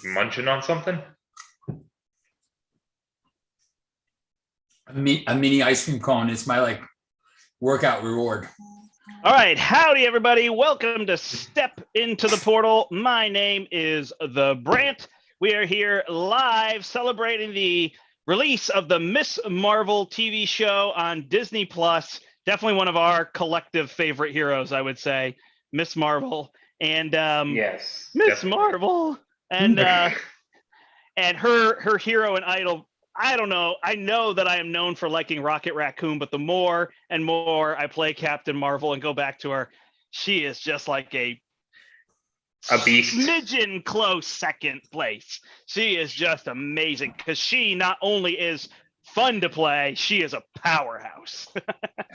Munching on something? A mini ice cream cone. It's my like workout reward. All right, howdy everybody. Welcome to Step Into the Portal. My name is the Brandt. We are here live celebrating the release of the Miss Marvel TV show on Disney Plus. Definitely one of our collective favorite heroes, I would say, Miss Marvel. And yes, Miss definitely. Marvel and her hero and idol. I don't know. I know that I am known for liking Rocket Raccoon, but the more and more I play Captain Marvel and go back to her, she is just like a beast. Smidgen close second place. She is just amazing because she not only is fun to play, she is a powerhouse.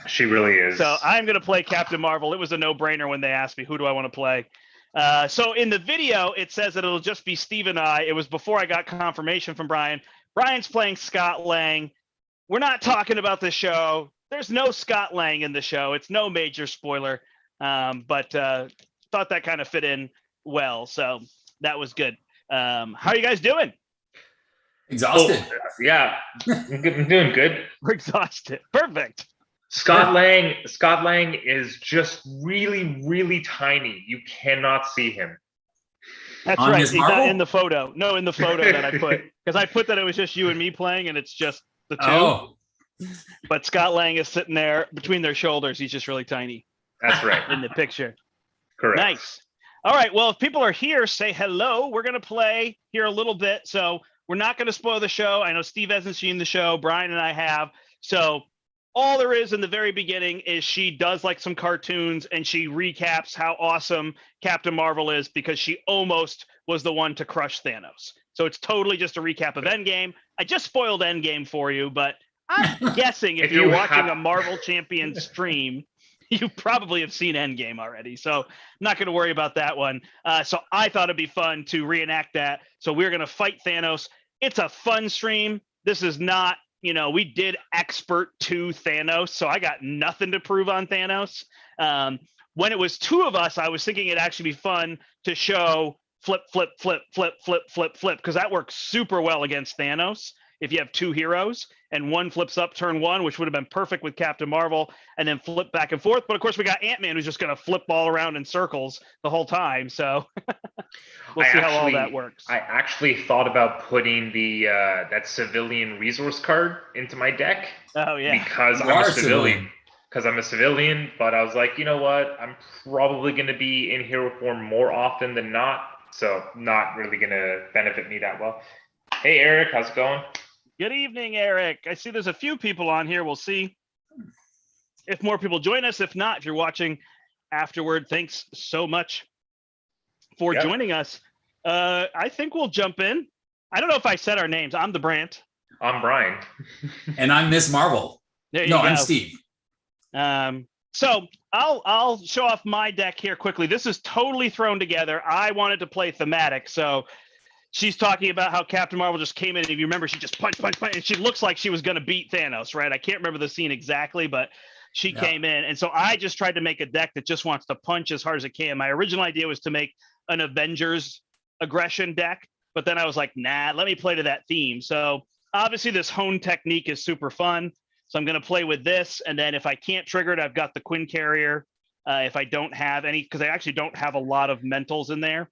She really is. So I'm going to play Captain Marvel. It was a no-brainer when they asked me, who do I want to play? So in the video, it says that it'll just be Steve and I. It was before I got confirmation from Brian. Brian's playing Scott Lang. We're not talking about the show. There's no Scott Lang in the show. It's no major spoiler, but thought that kind of fit in well. So that was good. How are you guys doing? Exhausted. Oh, yeah, I'm doing good. We're exhausted. Perfect. Scott Lang is just really, really tiny. You cannot see him. That's On right. Miss He's not Marvel? in the photo. No, in the photo that I put. Because I put that it was just you and me playing, and it's just the two. Oh, But Scott Lang is sitting there between their shoulders. He's just really tiny That's right. in the picture. Correct. Nice. All right. Well, if people are here, say hello. We're going to play here a little bit. So we're not going to spoil the show. I know Steve hasn't seen the show. Brian and I have. So all there is in the very beginning is she does like some cartoons and she recaps how awesome Captain Marvel is because she almost was the one to crush Thanos. So it's totally just a recap of Endgame. I just spoiled Endgame for you, but I'm guessing if you're watching a Marvel Champion stream, you probably have seen Endgame already. So I'm not going to worry about that one. So I thought it'd be fun to reenact that. So we're going to fight Thanos. It's a fun stream. This is not, we did expert to Thanos, so I got nothing to prove on Thanos. When it was two of us, I was thinking it'd actually be fun to show flip, flip, flip, flip, flip, flip, flip, because that works super well against Thanos. If you have two heroes and one flips up turn one, which would have been perfect with Captain Marvel, and then flip back and forth. But of course, we got Ant-Man who's just going to flip all around in circles the whole time. So we'll see how all that works. I actually thought about putting the that civilian resource card into my deck. Oh, yeah. Because I'm a civilian. Because I'm a civilian, but I was like, you know what? I'm probably going to be in hero form more often than not. So not really going to benefit me that well. Hey, Eric, how's it going? Good evening, Eric. I see there's a few people on here. We'll see if more people join us. If not, if you're watching afterward, thanks so much for joining us. I think we'll jump in. I don't know if I said our names. I'm the Brandt. I'm Brian. And I'm Miss Marvel. There you go. I'm Steve. So I'll show off my deck here quickly. This is totally thrown together. I wanted to play thematic, so she's talking about how Captain Marvel just came in. If you remember, she just punched, and she looks like she was going to beat Thanos, right? I can't remember the scene exactly, but she came in. And so I just tried to make a deck that just wants to punch as hard as it can. My original idea was to make an Avengers aggression deck, but then I was like, nah, let me play to that theme. So obviously this hone technique is super fun. So I'm going to play with this. And then if I can't trigger it, I've got the Quinn Carrier. If I don't have any, because I actually don't have a lot of mentals in there.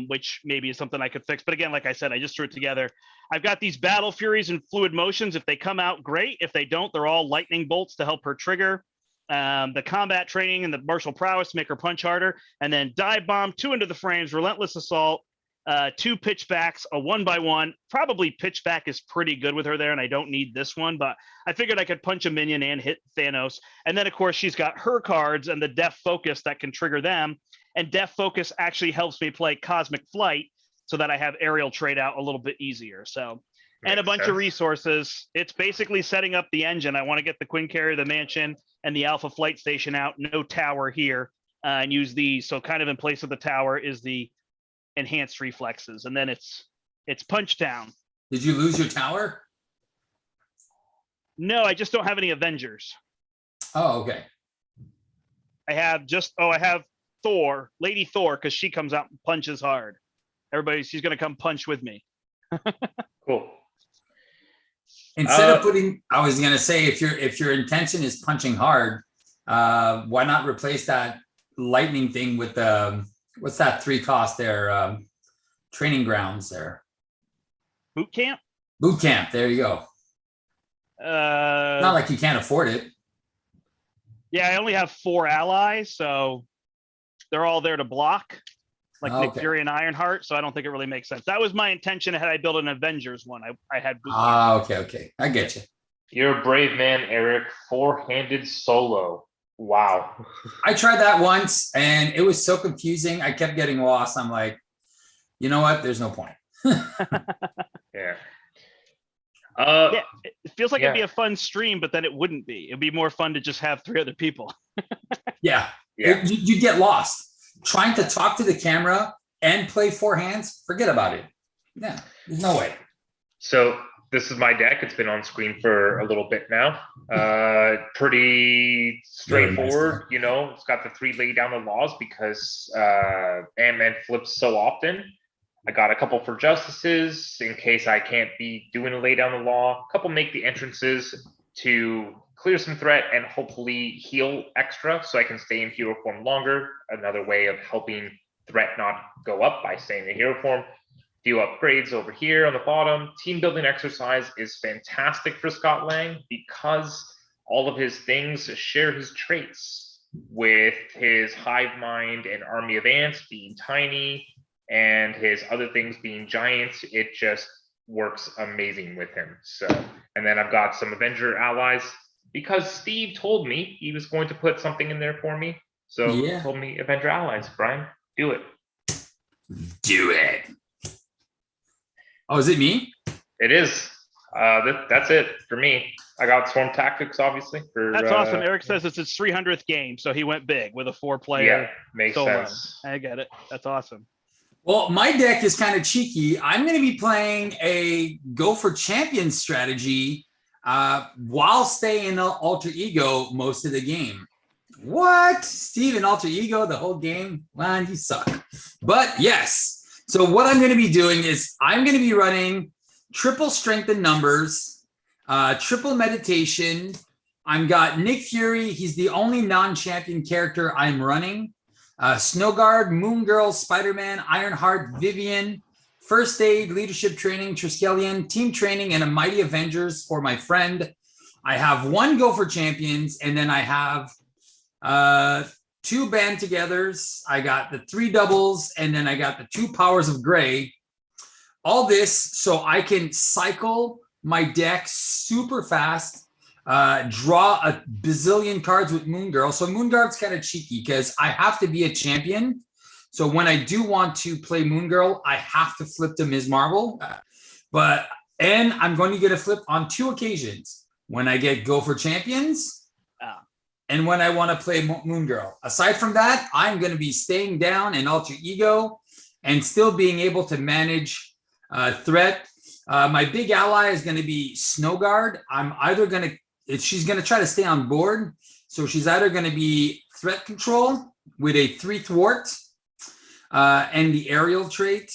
Which maybe is something I could fix. But again, like I said, I just threw it together. I've got these Battle Furies and Fluid Motions. If they come out, great. If they don't, they're all lightning bolts to help her trigger. The combat training and the martial prowess to make her punch harder. And then Dive Bomb, 2 into the frames, Relentless Assault, 2 pitchbacks, a 1x1. Probably pitchback is pretty good with her there, and I don't need this one. But I figured I could punch a minion and hit Thanos. And then, of course, she's got her cards and the Def Focus that can trigger them. And Def Focus actually helps me play Cosmic Flight so that I have aerial trade out a little bit easier. So, and a bunch of resources. It's basically setting up the engine. I want to get the Quinn Carrier, the Mansion, and the Alpha Flight Station out. No tower here, and use these. So kind of in place of the tower is the enhanced reflexes. And then it's Punch Down. Did you lose your tower? No, I just don't have any Avengers. Oh, okay. I have Thor, Lady Thor, because she comes out and punches hard. She's going to come punch with me. Cool. Instead of putting, I was gonna say, if your intention is punching hard, why not replace that lightning thing with what's that 3 cost there? Training grounds there. Boot camp. Boot camp. There you go. Not like you can't afford it. Yeah, I only have 4 allies, so they're all there to block, like Nick Fury and Ironheart. So I don't think it really makes sense. That was my intention. Had I built an Avengers one, I had boot camp. Okay. I get you. You're a brave man, Eric. 4-handed solo. Wow. I tried that once and it was so confusing. I kept getting lost. I'm like, you know what? There's no point. Yeah. Yeah, it feels like it'd be a fun stream, but then it wouldn't be. It'd be more fun to just have 3 other people. Yeah. You get lost. Trying to talk to the camera and play 4 hands, forget about it. Yeah, there's no way. So this is my deck. It's been on screen for a little bit now. Pretty straightforward. You know, it's got the 3 lay down the laws because Ant-Man flips so often. I got a couple for justices in case I can't be doing a lay down the law. A couple make the entrances to clear some threat and hopefully heal extra so I can stay in hero form longer. Another way of helping threat not go up by staying in hero form. Few upgrades over here on the bottom. Team building exercise is fantastic for Scott Lang because all of his things share his traits, with his hive mind and army of ants being tiny and his other things being giants. It just works amazing with him. So, and then I've got some Avenger allies because Steve told me he was going to put something in there for me. So he told me Avenger allies. Brian, do it. Do it. Oh, is it me? It is. That's it for me. I got Swarm Tactics, obviously. That's awesome. Eric says it's his 300th game, so he went big with a 4-player. Yeah, makes solo. sense. I get it. That's awesome. Well, my deck is kind of cheeky. I'm going to be playing a go for champion strategy while staying in alter ego most of the game. What? Steve in alter ego the whole game? Man, you suck. But yes. So what I'm going to be doing is I'm going to be running triple strength in numbers, triple meditation. I've got Nick Fury. He's the only non-champion character I'm running. Snowguard, Moon Girl, Spider-Man, Ironheart, Vivian, First Aid, Leadership Training, Triskelion, Team Training, and a Mighty Avengers for my friend. I have 1 go for champions, and then I have 2 band togethers. I got the 3 doubles, and then I got the 2 powers of gray. All this so I can cycle my deck super fast, draw a bazillion cards with Moon Girl. So Moon Girl's kind of cheeky because I have to be a champion. So when I do want to play Moon Girl, I have to flip to Ms. Marvel. And I'm going to get a flip on 2 occasions. When I get go for champions, and when I want to play Moon Girl. Aside from that, I'm going to be staying down in alter ego and still being able to manage threat. My big ally is going to be Snowguard. I'm either going to, she's going to try to stay on board. So she's either going to be threat control with a 3 thwart and the aerial trait,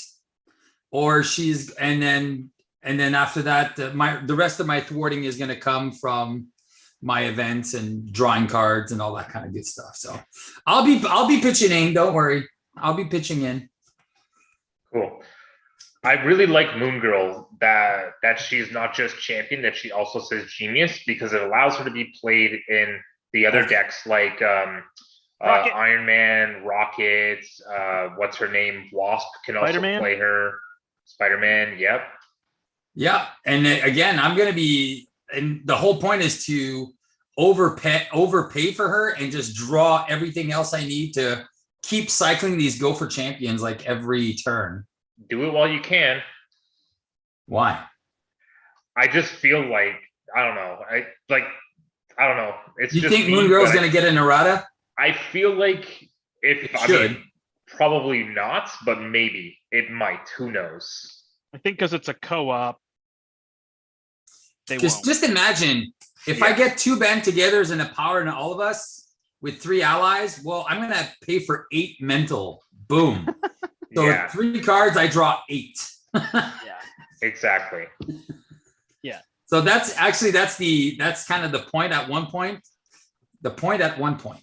or she's, and then after that, the rest of my thwarting is going to come from my events and drawing cards and all that kind of good stuff. So I'll be pitching in. Don't worry. I'll be pitching in. Cool. I really like Moon Girl that she's not just champion, that she also says genius, because it allows her to be played in the other decks like Iron Man, Rocket, what's her name? Wasp can also play her. Spider-Man, yep. Yeah. And again, I'm going to be, and the whole point is to overpay for her and just draw everything else I need to keep cycling these go for champions like every turn. Do it while you can. Why? I just feel like, I don't know. I don't know. It's you just think Moon Girl's going to get an errata? I feel like I mean, probably not, but maybe it might. Who knows? I think because it's a co-op. Just imagine if I get 2 band togethers and a power in all of us with 3 allies. Well, I'm going to pay for 8 mental. Boom. So Yeah. 3 cards, I draw 8. Yeah. Exactly. So that's kind of the point at one point. The point at one point.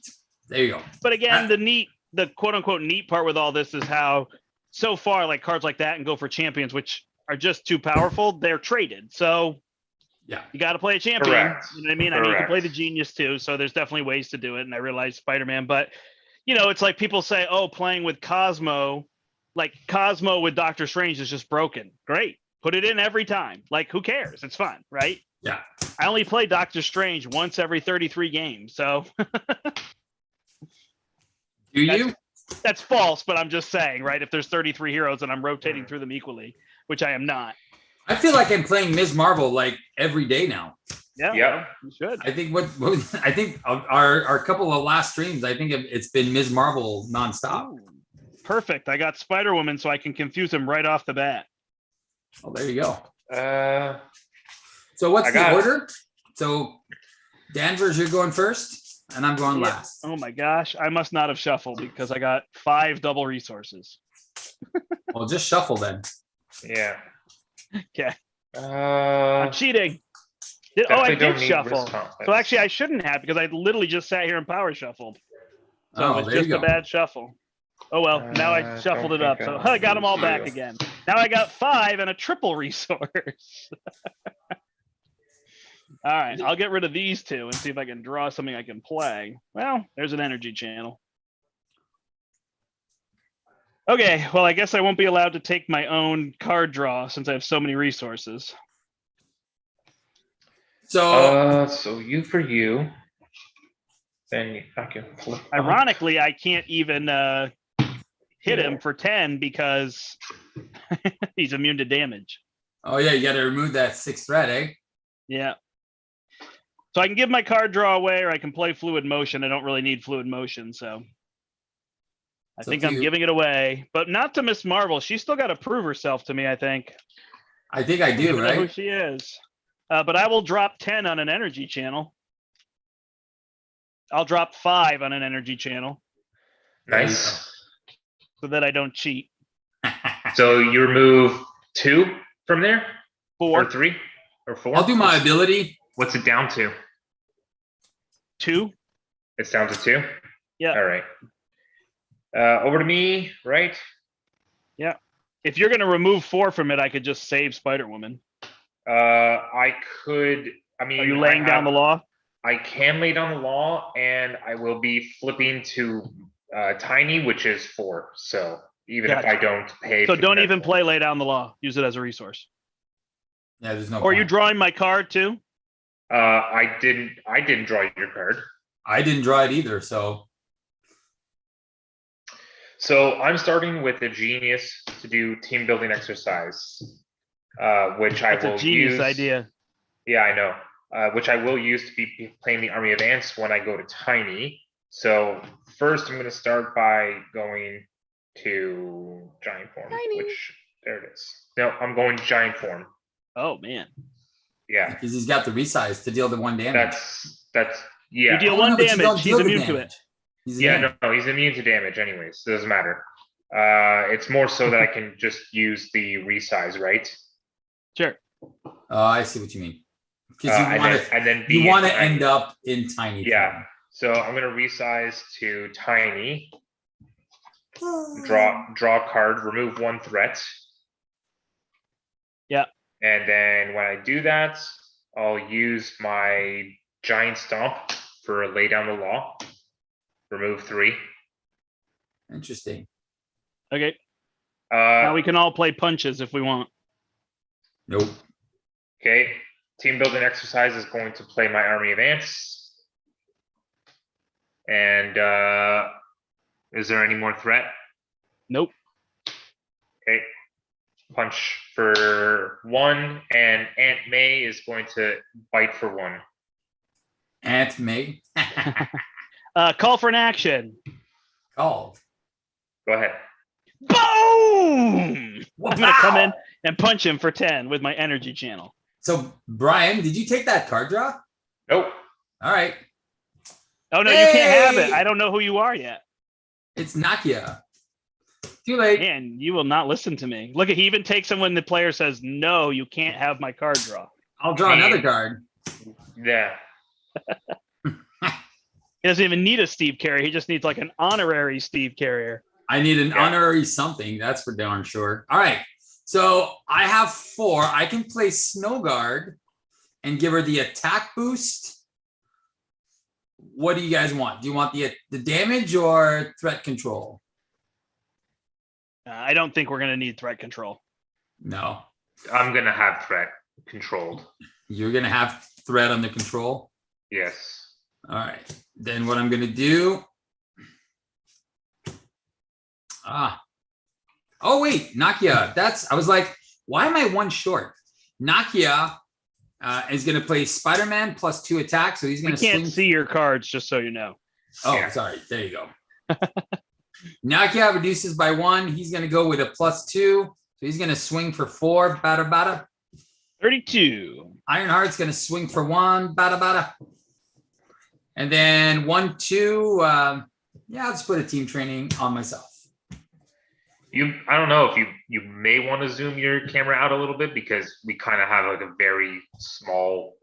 There you go. But again, the quote unquote neat part with all this is how so far, like cards like that and Go for Champions, which are just too powerful, they're traded. So Yeah. you got to play a champion. Correct. You know what I mean? I mean, you can play the Correct. genius too. So there's definitely ways to do it. And I realize Spider-Man, but it's like people say, oh, playing with Cosmo, like Cosmo with Doctor Strange is just broken. Great. Put it in every time. Like, who cares? It's fun, right? Yeah. I only play Doctor Strange once every 33 games. So Do you? that's false, but I'm just saying, right? If there's 33 heroes and I'm rotating through them equally, which I am not. I feel like I'm playing Ms. Marvel like every day now. Yeah, Yep. well, you should. I think I think our couple of last streams, I think it's been Ms. Marvel nonstop. Ooh, perfect. I got Spider-Woman so I can confuse him right off the bat. Oh, there you go. So what's the order? So Danvers, you're going first, and I'm going last. Oh my gosh, I must not have shuffled because I got 5 double resources. Well, just shuffle then. Yeah. Okay. Uh, I'm cheating. I definitely don't did need shuffle. wrist confidence. So actually, I shouldn't have because I literally just sat here and power shuffled. So Oh, it was there you just a go. bad shuffle. Oh well, now I shuffled don't it up. think So I I got them all will. back again. Now I got 5 and a triple resource. All right, I'll get rid of these 2 and see if I can draw something I can play. Well, there's an energy channel. Okay, well, I guess I won't be allowed to take my own card draw since I have so many resources. So so you for you. Then I can flip. Ironically, I can't even hit him for 10 because he's immune to damage. oh yeah, you got to remove that 6th threat, eh? Yeah. So I can give my card draw away or I can play fluid motion. I don't really need fluid motion, so I think I'm giving it away, but not to Miss Marvel. She's still got to prove herself to me, I think. I think I do, Know right? who she is. But I will drop 10 on an energy channel. I'll drop 5 on an energy channel Nice. so that I don't cheat. So you remove 2 from there? 4. Or 3? Or 4? I'll do my ability. What's it down to? 2. It's down to 2? Yeah. All right. Over to me, right? Yeah. If you're going to remove 4 from it, I could just save Spider-Woman. I could. I mean, Are you laying down the law? I can lay down the law, and I will be flipping to Tiny, which is 4. So even if I don't pay. So for don't that even one. play lay down the law. Use it as a resource. Yeah, there's no Or are you point. drawing my card too? I didn't draw your card. I didn't draw it either, so I'm starting with a genius to do team building exercise, which I That's will a genius use. idea. Yeah, I know. Which I will use to be playing the Army of Ants when I go to Tiny. So first, I'm going to start by going to Giant Form, which there it is. No, I'm going Giant Form. Oh man. Yeah, because he's got the resize to deal the 1 damage. that's yeah. You deal Oh, 1 no, but you don't damage. deal He's the immune to damage. it. He's Yeah, immune. no, he's immune to damage anyways. Doesn't matter. It's more so that I can just use the resize, right? Sure. Oh, I see what you mean. Because And then be you in want to Tiny. end up in Tiny. Yeah. form. So I'm gonna resize to Tiny. Draw a card, remove 1 threat. Yeah. And then when I do that, I'll use my giant stomp for lay down the law. Remove 3. Interesting. Okay. Now Uh, we can all play punches if we want. Nope. okay. Team building exercise is going to play my Army of Ants. And is there any more threat? Nope. Okay. Punch for 1, and Aunt May is going to bite for 1. Aunt May. Call for an action. Called. Go ahead. Boom! I'm gonna come in Wow. and punch him for 10 with my energy channel. So, Brian, did you take that card draw? Nope. All right. Oh no, you can't have it. Hey! I don't know who you are yet. It's Nakia. Too late. Man, you will not listen to me. Look, he even takes him when the player says, no, you can't have my card draw. I'll draw another card. Yeah. He doesn't even need a Steve Carrier. He just needs like an honorary Steve Carrier. I need an honorary something. That's for darn sure. All right. So I have 4. I can play Snow Guard and give her the attack boost. What do you guys want? Do you want the damage or threat control? I don't think we're going to need threat control. No. I'm going to have threat controlled. You're going to have threat under control? Yes. All right. Then what I'm going to do. Oh, wait. Nakia. I was like, why am I 1 short? Nakia is going to play Spider-Man plus 2 attacks. So he's going to swing. We can't see your cards, just so you know. Oh, yeah. Sorry. There you go. Nakia reduces by 1. He's going to go with a plus 2. So he's going to swing for 4. Bada, bada. 32. Ironheart's going to swing for 1. Bada, bada. And then 1, 2. I'll just put a team training on myself. I don't know if you may want to zoom your camera out a little bit because we kind of have like a very small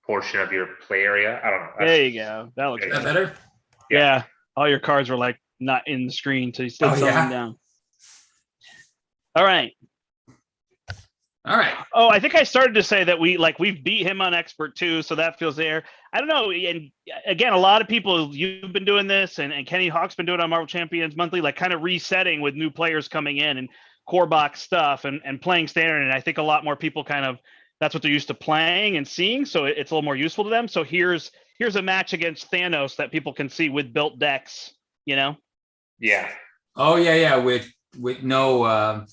portion of your play area. I don't know. There you go. That looks better. Yeah. All your cards were like not in the screen, so you still saw them down. All right. Oh, I think I started to say that we've beat him on expert too, so that feels there. I don't know. And again, a lot of people, you've been doing this, and Kenny Hawk's been doing it on Marvel Champions Monthly, like kind of resetting with new players coming in and core box stuff and playing standard. And I think a lot more people that's what they're used to playing and seeing, so it's a little more useful to them. So here's a match against Thanos that people can see with built decks, you know? Yeah. Oh yeah. With no.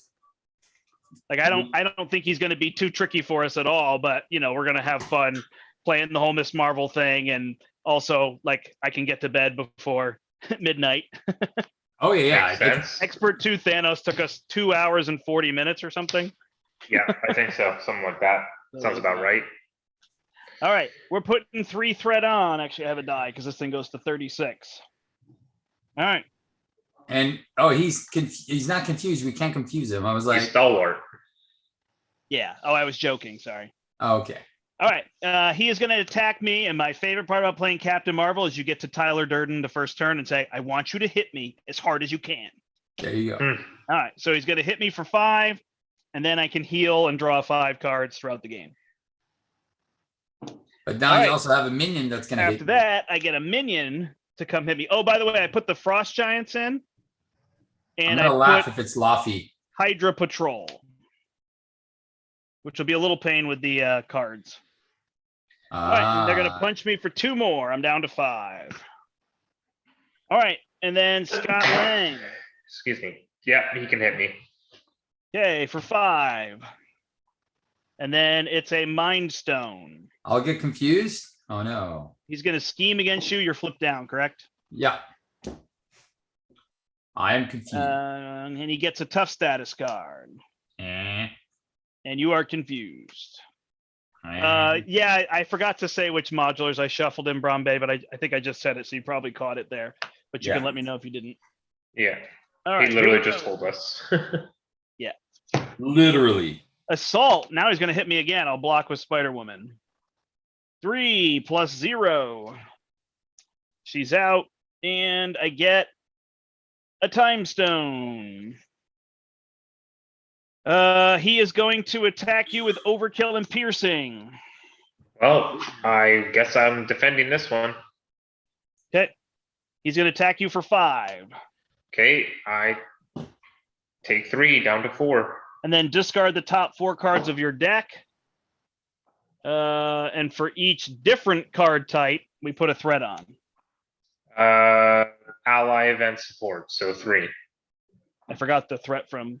Like I don't think he's going to be too tricky for us at all, but we're going to have fun playing the whole Miss Marvel thing, and also like I can get to bed before midnight. Oh yeah. Expert 2 Thanos took us 2 hours and 40 minutes or something. Yeah, I think so. Something like that. Sounds about right. All right, we're putting 3 threat on. Actually, I have a die because this thing goes to 36. All right. And he's not confused. We can't confuse him. I was like, he's stalwart. Yeah. Oh, I was joking. Sorry. Oh, okay. All right. He is going to attack me. And my favorite part about playing Captain Marvel is you get to Tyler Durden the first turn and say, I want you to hit me as hard as you can. There you go. All right. So he's going to hit me for 5. And then I can heal and draw 5 cards throughout the game. But now you also have a minion that's going to hit. After that, I get a minion to come hit me. Oh, by the way, I put the Frost Giants in. And I'm going to laugh if it's Laffy. Hydra Patrol, which will be a little pain with the cards. All right, they're going to punch me for 2 more. I'm down to 5. All right, and then Scott Lang. Excuse me. Yeah, he can hit me. Okay, for 5. And then it's a Mind Stone. I'll get confused. Oh, no. He's going to scheme against you. You're flipped down, correct? Yeah. I am confused. And he gets a tough status card. And you are confused. Yeah, I forgot to say which modulars I shuffled in Brombe, but I think I just said it, so you probably caught it there. But you can let me know if you didn't. Yeah. All right. He literally just told us. Yeah. Literally. Assault. Now he's going to hit me again. I'll block with Spider-Woman. 3 plus 0. She's out. And I get a Time Stone. He is going to attack you with Overkill and Piercing. Well, I guess I'm defending this one. Okay. He's going to attack you for 5. Okay, I take 3 down to 4. And then discard the top 4 cards of your deck. And for each different card type, we put a threat on. Ally event support, so 3. I forgot the threat from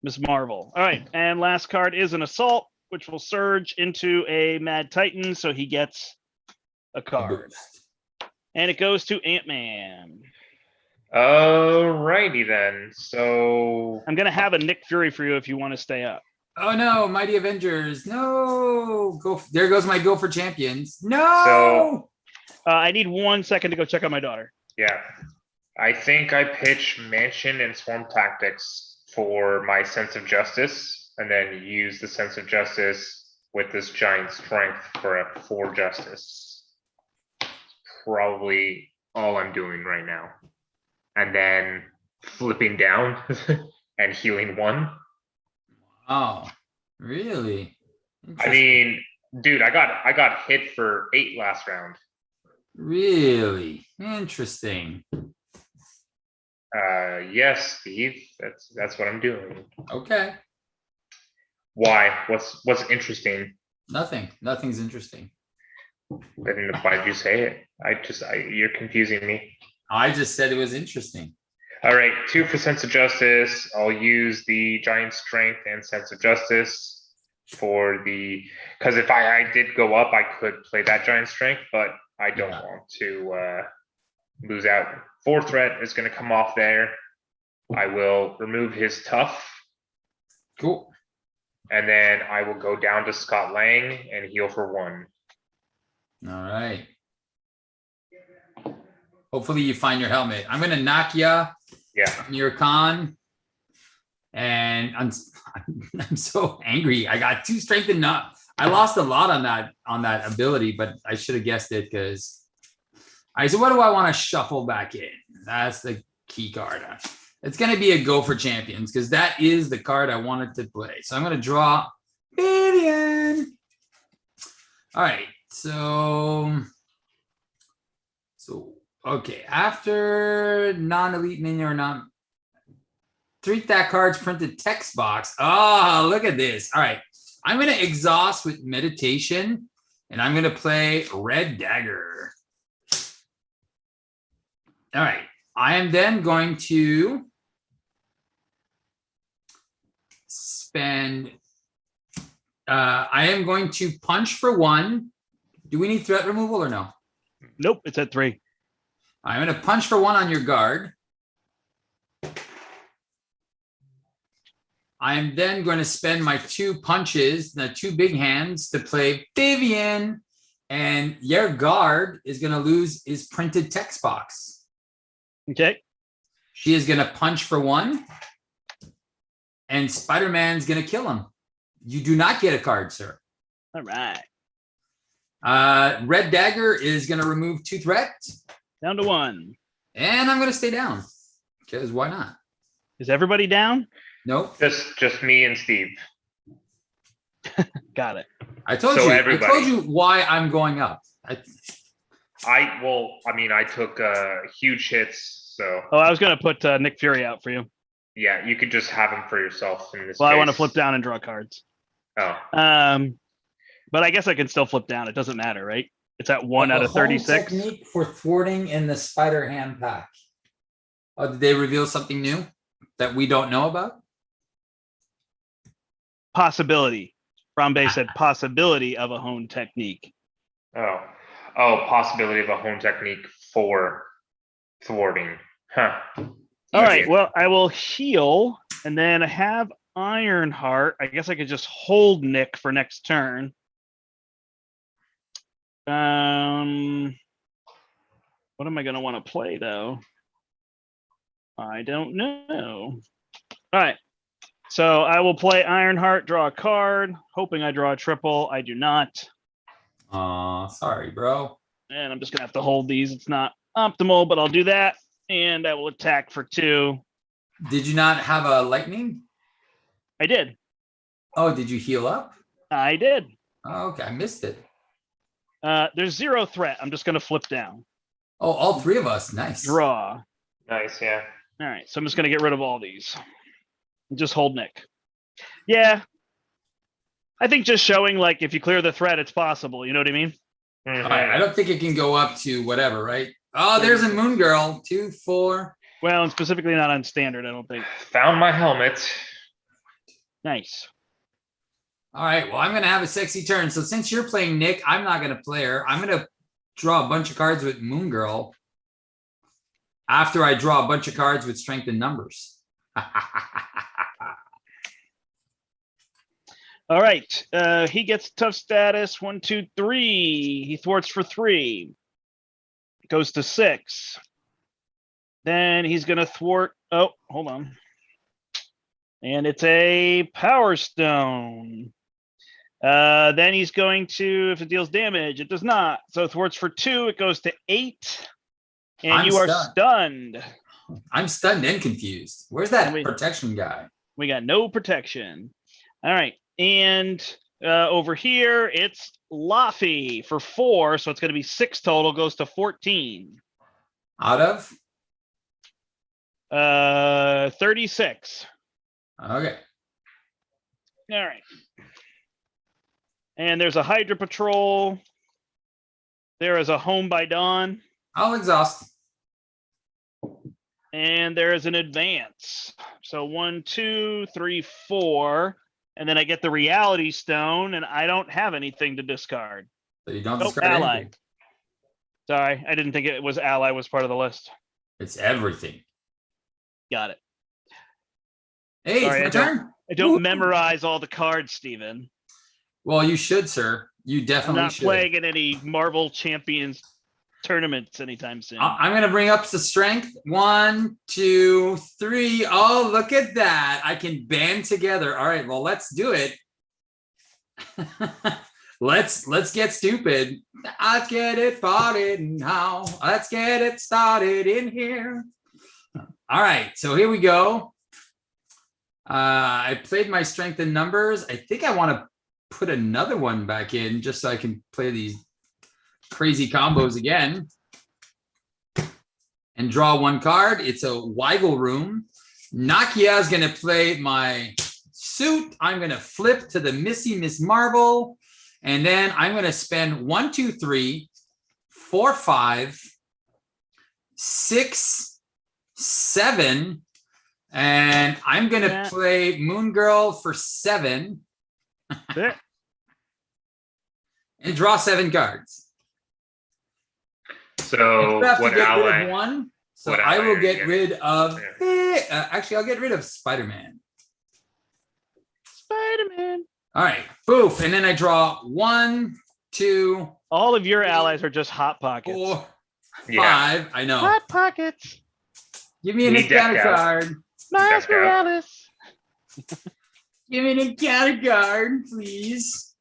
Miss Marvel. All right, and last card is an Assault, which will surge into a Mad Titan, so he gets a card. And it goes to Ant-Man. Alrighty then. So I'm gonna have a Nick Fury for you if you want to stay up. Oh no, Mighty Avengers. No. There goes my Go for Champions. No. I need 1 second to go check on my daughter. Yeah. I think I pitch Mansion and Swarm Tactics for my sense of justice, and then use the sense of justice with this giant strength for a 4 justice. Probably all I'm doing right now. And then flipping down and healing 1. Oh, really? I mean, dude, I got hit for 8 last round. Really interesting. Yes, Steve. That's what I'm doing. Okay. Why? What's interesting? Nothing. Nothing's interesting. Then why did you say it? You're confusing me. I just said it was interesting. All right, 2 for sense of justice. I'll use the giant strength and sense of justice for the, because if I did go up, I could play that giant strength, but I don't want to lose out. 4 threat is going to come off there. I will remove his tough. Cool. And then I will go down to Scott Lang and heal for 1. All right. Hopefully you find your helmet. I'm gonna knock ya. Yeah. Your con. And I'm so angry. I got 2 strength and not. I lost a lot on that ability, but I should have guessed it because. All right, so what do I want to shuffle back in? That's the key card. It's going to be a go for champions because that is the card I wanted to play. So I'm going to draw Vivian. All right, so okay. After non-elite minion or not, treat that card's printed text box. Oh, look at this. All right, I'm going to exhaust with meditation, and I'm going to play Red Dagger. All right, I am then going to spend, I am going to punch for 1. Do we need threat removal or no? Nope, it's at 3. I'm going to punch for 1 on your guard. I am then going to spend my 2 punches, the 2 big hands, to play Vivian, and your guard is going to lose his printed text box. Okay. She is going to punch for 1. And Spider-Man's going to kill him. You do not get a card, sir. All right. Red Dagger is going to remove 2 threats. Down to 1. And I'm going to stay down. Because why not? Is everybody down? Nope. Just me and Steve. Got it. I told you why I'm going up. I took huge hits, so. Oh, I was going to put Nick Fury out for you. Yeah, you could just have him for yourself in this Well, case. I want to flip down and draw cards. Oh. But I guess I can still flip down. It doesn't matter, right? It's at 1 out of 36. Technique for thwarting in the spider hand pack. Oh, did they reveal something new that we don't know about? Possibility. Rambe said possibility of a hone technique. Oh, possibility of a hone technique for thwarting. Huh. All right. Well, I will heal, and then I have Ironheart. I guess I could just hold Nick for next turn. What am I going to want to play, though? I don't know. All right. So I will play Ironheart, draw a card, hoping I draw a triple. I do not. Sorry, bro. And I'm just going to have to hold these. It's not optimal, but I'll do that. And I will attack for 2. Did you not have a lightning? I did. Oh, did you heal up? I did. Oh, okay, I missed it. There's 0 threat. I'm just going to flip down. Oh, all 3 of us. Nice. Draw. Nice, yeah. All right, so I'm just going to get rid of all these. Just hold Nick. Yeah. I think just showing, like, if you clear the threat, it's possible. You know what I mean? All right, I don't think it can go up to whatever, right? Oh, there's a Moon Girl. 2, 4. Well, and specifically not on standard, I don't think. Found my helmet. Nice. All right, well, I'm going to have a sexy turn. So since you're playing Nick, I'm not going to play her. I'm going to draw a bunch of cards with Moon Girl after I draw a bunch of cards with strength and numbers. All right. He gets tough status. 1, 2, 3. He thwarts for 3. Goes to 6. Then he's going to thwart. Oh, hold on. And it's a Power Stone. Then he's going to, if it deals damage, it does not. So thwarts for 2, it goes to 8. And I'm you are stunned. stunned. I'm stunned and confused. Where's that We- protection guy? We got no protection. All right. And over here, it's Laffy for 4. So it's going to be 6 total, goes to 14. Out of? 36. Okay. All right. And there's a Hydra Patrol. There is a Home by Dawn. I'll exhaust. And there is an advance. So 1, 2, 3, 4. And then I get the Reality Stone, and I don't have anything to discard. So you don't Nope, discard ally. anything. Sorry, I didn't think it was ally was part of the list. It's everything. Got it. Hey, Sorry, it's my turn. I don't Woo. memorize all the cards, Steven. Well, you should, sir. You I'm definitely not should. playing in any Marvel Champions tournaments anytime soon. I'm going to bring up the strength. 1, 2, 3. Oh, look at that. I can band together. All right, well, let's do it. Let's get stupid. Let's get it started now. Let's get it started in here. All right, so here we go. I played my strength in numbers. I think I want to put another one back in just so I can play these crazy combos again. And draw 1 card. It's a Weigel Room. Nakia is going to play my suit. I'm going to flip to the Missy Miss Marvel. And then I'm going to spend 1, 2, 3, 4, 5, 6, 7. And I'm going to play Moon Girl for 7. And draw 7 cards. So You have to what get rid ally? of 1. So what I ally will are get you rid of. Actually, I'll get rid of Spider-Man. Spider-Man. All right, boof, and then I draw 1, 2, All of your 3, allies are just Hot Pockets. 4, Yeah. 5. I know. Hot Pockets. Give me an Need decked encounter out. card. Miles Decked out. Morales. Give me an encounter card, please.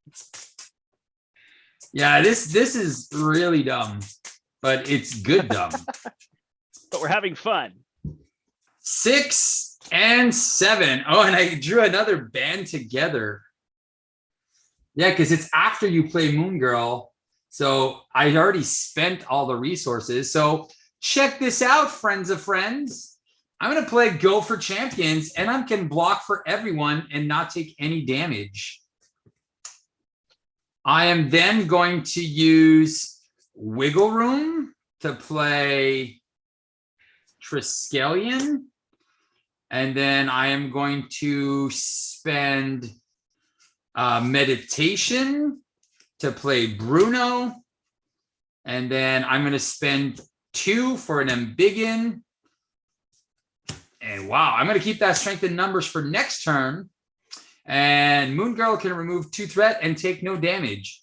Yeah, this is really dumb, but it's good dumb. But we're having fun. 6 and 7. Oh, and I drew another band together. Yeah, because it's after you play Moon Girl. So I already spent all the resources. So check this out, friends of friends. I'm going to play Go for Champions, and I can block for everyone and not take any damage. I am then going to use Wiggle Room to play Triskelion. And then I am going to spend Meditation to play Bruno. And then I'm going to spend 2 for an Ambiguin. And wow, I'm going to keep that strength in numbers for next turn. And Moon Girl can remove 2 threat and take no damage.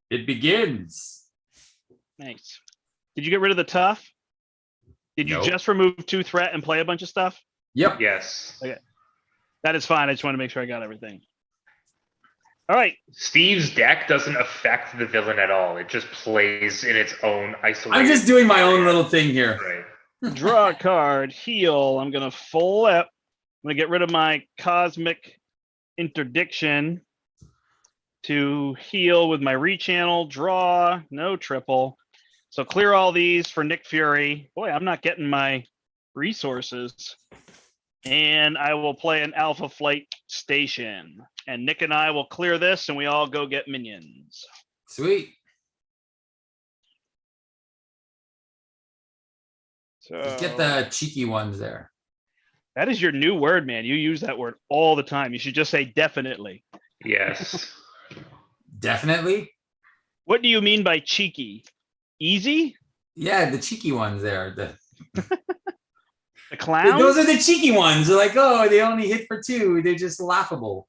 It begins. Nice. Did you get rid of the tough? Did you Nope. just remove 2 threat and play a bunch of stuff? Yep. Yes. That is fine. I just want to make sure I got everything. All right. Steve's deck doesn't affect the villain at all. It just plays in its own isolated. I'm just doing my own little thing here. Right. Draw a card. Heal. I'm going to flip. I'm going to get rid of my Cosmic Interdiction to heal with my rechannel. Draw. No triple. So clear all these for Nick Fury. Boy, I'm not getting my resources. And I will play an Alpha Flight Station. And Nick and I will clear this, and we all go get minions. Sweet. So Get the cheeky ones there. that is your new word, man. You use that word all the time. You should just say definitely. Yes. Definitely. What do you mean by cheeky? Easy? Yeah, the cheeky ones there. The clown? Those are the cheeky ones. They're like, oh, they only hit for 2. They're just laughable.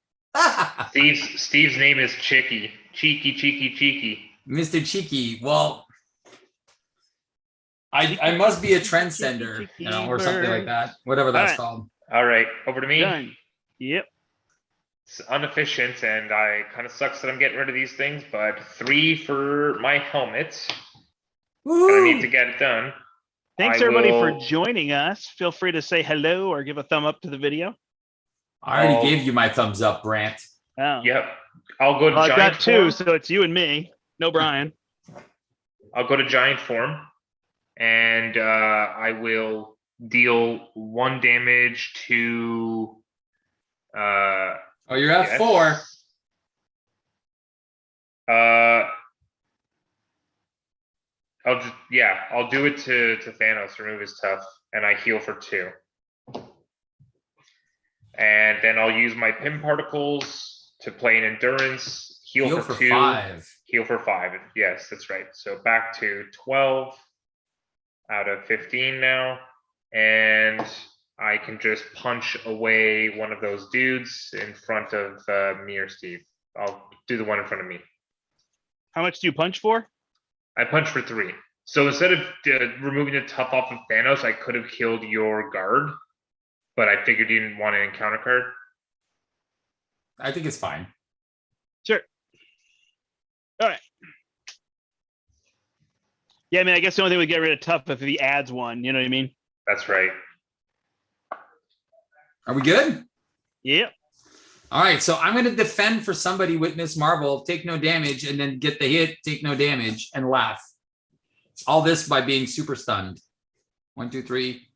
Steve's name is Chicky. Cheeky, cheeky, cheeky. Mr. Cheeky. Well, I must be a trendsetter, you know, or something like that. Whatever that's called. All right, over to me. Done. Yep. It's inefficient, and I kind of sucks that I'm getting rid of these things, but 3 for my helmet. I need to get it done. Thanks everybody for joining us. Feel free to say hello or give a thumb up to the video. I already gave you my thumbs up, Brandt. Oh. Yep. I'll go to I've giant got 2, form. so it's you and me. No Brian. I'll go to giant form, and I will deal 1 damage to. Oh, you're at 4. I'll do it to Thanos, remove his tough, and I heal for 2. And then I'll use my pim particles to play an endurance, heal for 2, 5. Heal for 5. Yes, that's right. So back to 12 out of 15 now, and I can just punch away one of those dudes in front of me or Steve. I'll do the one in front of me. How much do you punch for? I punch for 3. So instead of removing the tough off of Thanos, I could have killed your guard, but I figured you didn't want an encounter card. I think it's fine. Sure. All right. Yeah, I mean, I guess the only thing we get rid of tough if he adds 1. You know what I mean? That's right. Are we good? Yep. All right, so I'm going to defend for somebody with Miss Marvel, take no damage, and then get the hit, take no damage, and laugh. All this by being super stunned. 1, 2, 3.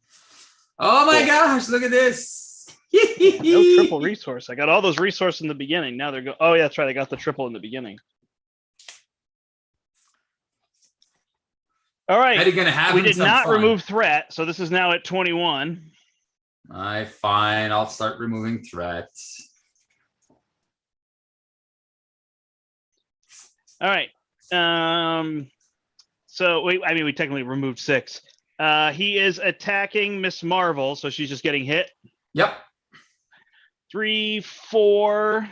Oh my gosh, look at this. No triple resource. I got all those resources in the beginning. Now they're going. Oh, yeah, that's right. I got the triple in the beginning. All right. We did not remove threat, so this is now at 21. All right, fine. I'll start removing threats. All right. So we technically removed 6. He is attacking Miss Marvel, so she's just getting hit. Yep. 3, 4,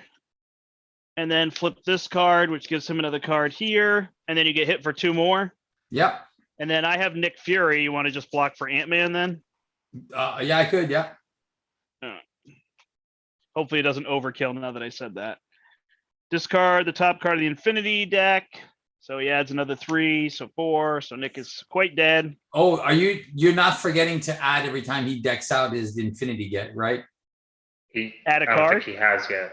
and then flip this card, which gives him another card here, and then you get hit for 2 more. Yep. And then I have Nick Fury. You want to just block for Ant-Man then? Yeah, I could. Yeah. Hopefully it doesn't overkill now that I said that. Discard the top card of the Infinity deck. So he adds another 3, so 4. So Nick is quite dead. Oh, you're not forgetting to add every time he decks out his Infinity get, right? Add a card? I don't think he has yet.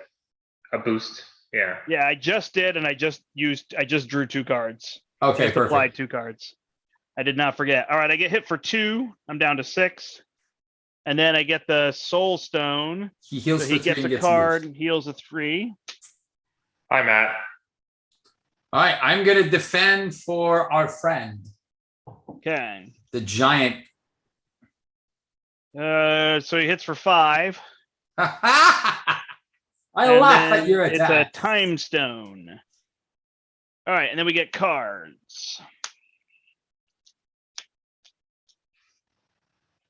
A boost. Yeah. Yeah, I just did, and I just drew 2 cards. Okay, just perfect. Applied 2 cards. I did not forget. All right, I get hit for 2. I'm down to 6. And then I get the Soul Stone. He heals so for he 3 gets and a card and heals a 3. Hi, Matt. All right, I'm going to defend for our friend. Okay. The giant. So he hits for 5. I laugh at your attack. It's a Time Stone. All right, and then we get cards.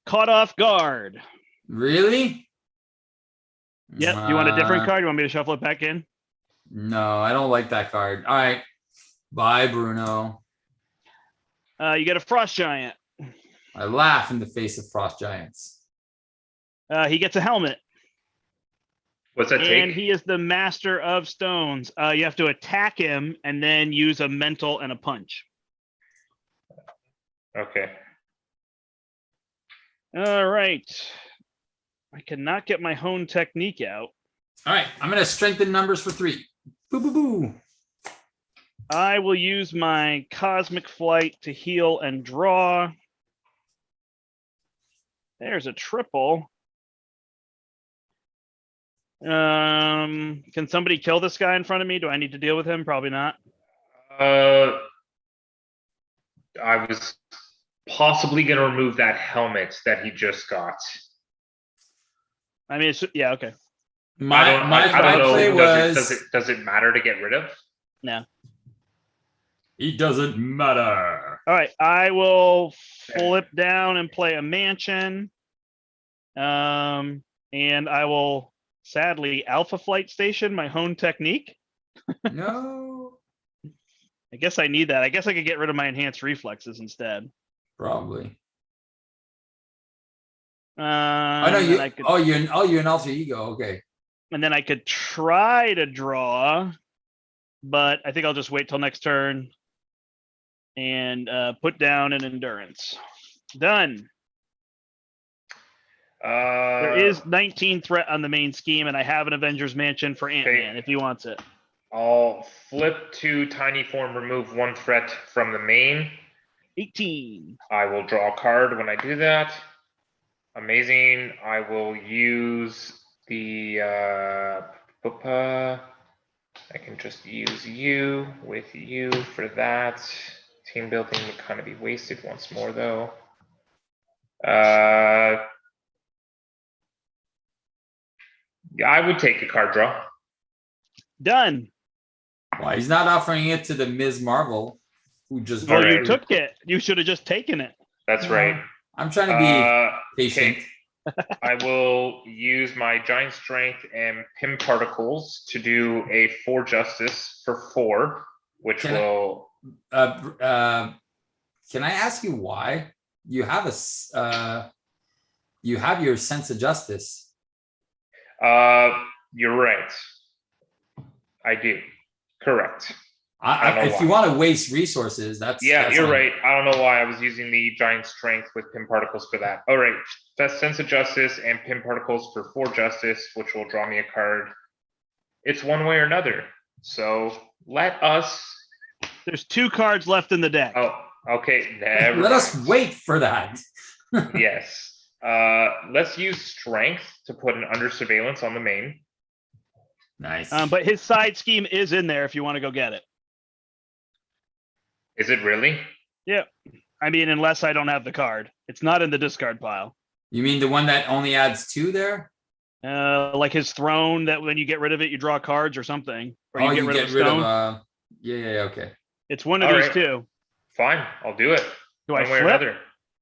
Caught Off Guard. Really? Yep. You want a different card? You want me to shuffle it back in? No, I don't like that card. All right. Bye, Bruno. You get a Frost Giant. I laugh in the face of Frost Giants. He gets a helmet. What's that take? And he is the Master of Stones. You have to attack him and then use a mental and a punch. Okay. All right. I cannot get my Hone Technique out. All right. I'm going to strengthen numbers for 3. Boo, boo, boo. I will use my Cosmic Flight to heal and draw. There's a triple. Can somebody kill this guy in front of me? Do I need to deal with him? Probably not. I was possibly going to remove that helmet that he just got. I mean, it's, yeah, okay. My play was. Does it matter to get rid of? No. It doesn't matter. All right, I will flip down and play a mansion. And I will sadly Alpha Flight Station my Hone Technique. No. I guess I need that. I guess I could get rid of my enhanced reflexes instead. Probably. Oh And no, then you. I could, You're an alter ego. Okay. and then I could try to draw, but I think I'll just wait till next turn and put down an endurance. Done. There is 19 threat on the main scheme, and I have an Avengers Mansion for Ant-Man if he wants it. I'll flip to tiny form, remove 1 threat from the main. 18. I will draw a card when I do that. Amazing. I will use the I can just use you with you for that. Team building would kind of be wasted once more though. Yeah, I would take a card draw. Done. Why he's not offering it to the Ms. Marvel, who just. Well, Alright. you took it. You should have just taken it. That's No, right. I'm trying to be patient. Okay. I will use my giant strength and pim particles to do a 4 justice for 4, which Can will. Can I ask you why you have you have your sense of justice? You're right. I do. Correct. If you want to waste resources, that's you're fine. right. I don't know why I was using the giant strength with pin particles for that. All right, best sense of justice and pin particles for 4 justice, which will draw me a card. It's one way or another. So let us. There's 2 cards left in the deck. Oh, okay. Never Let mind. us wait for that. Yes. Let's use strength to put an under surveillance on the main. Nice. But his side scheme is in there if you want to go get it. Is it really? Yeah. I mean, unless I don't have the card. It's not in the discard pile. You mean the one that only adds 2 there? Like his throne, that when you get rid of it, you draw cards or something. Or Oh, you get rid of a stone. Yeah, okay. It's one of All these right. 2. Fine, I'll do it. Do I One way or flip? another.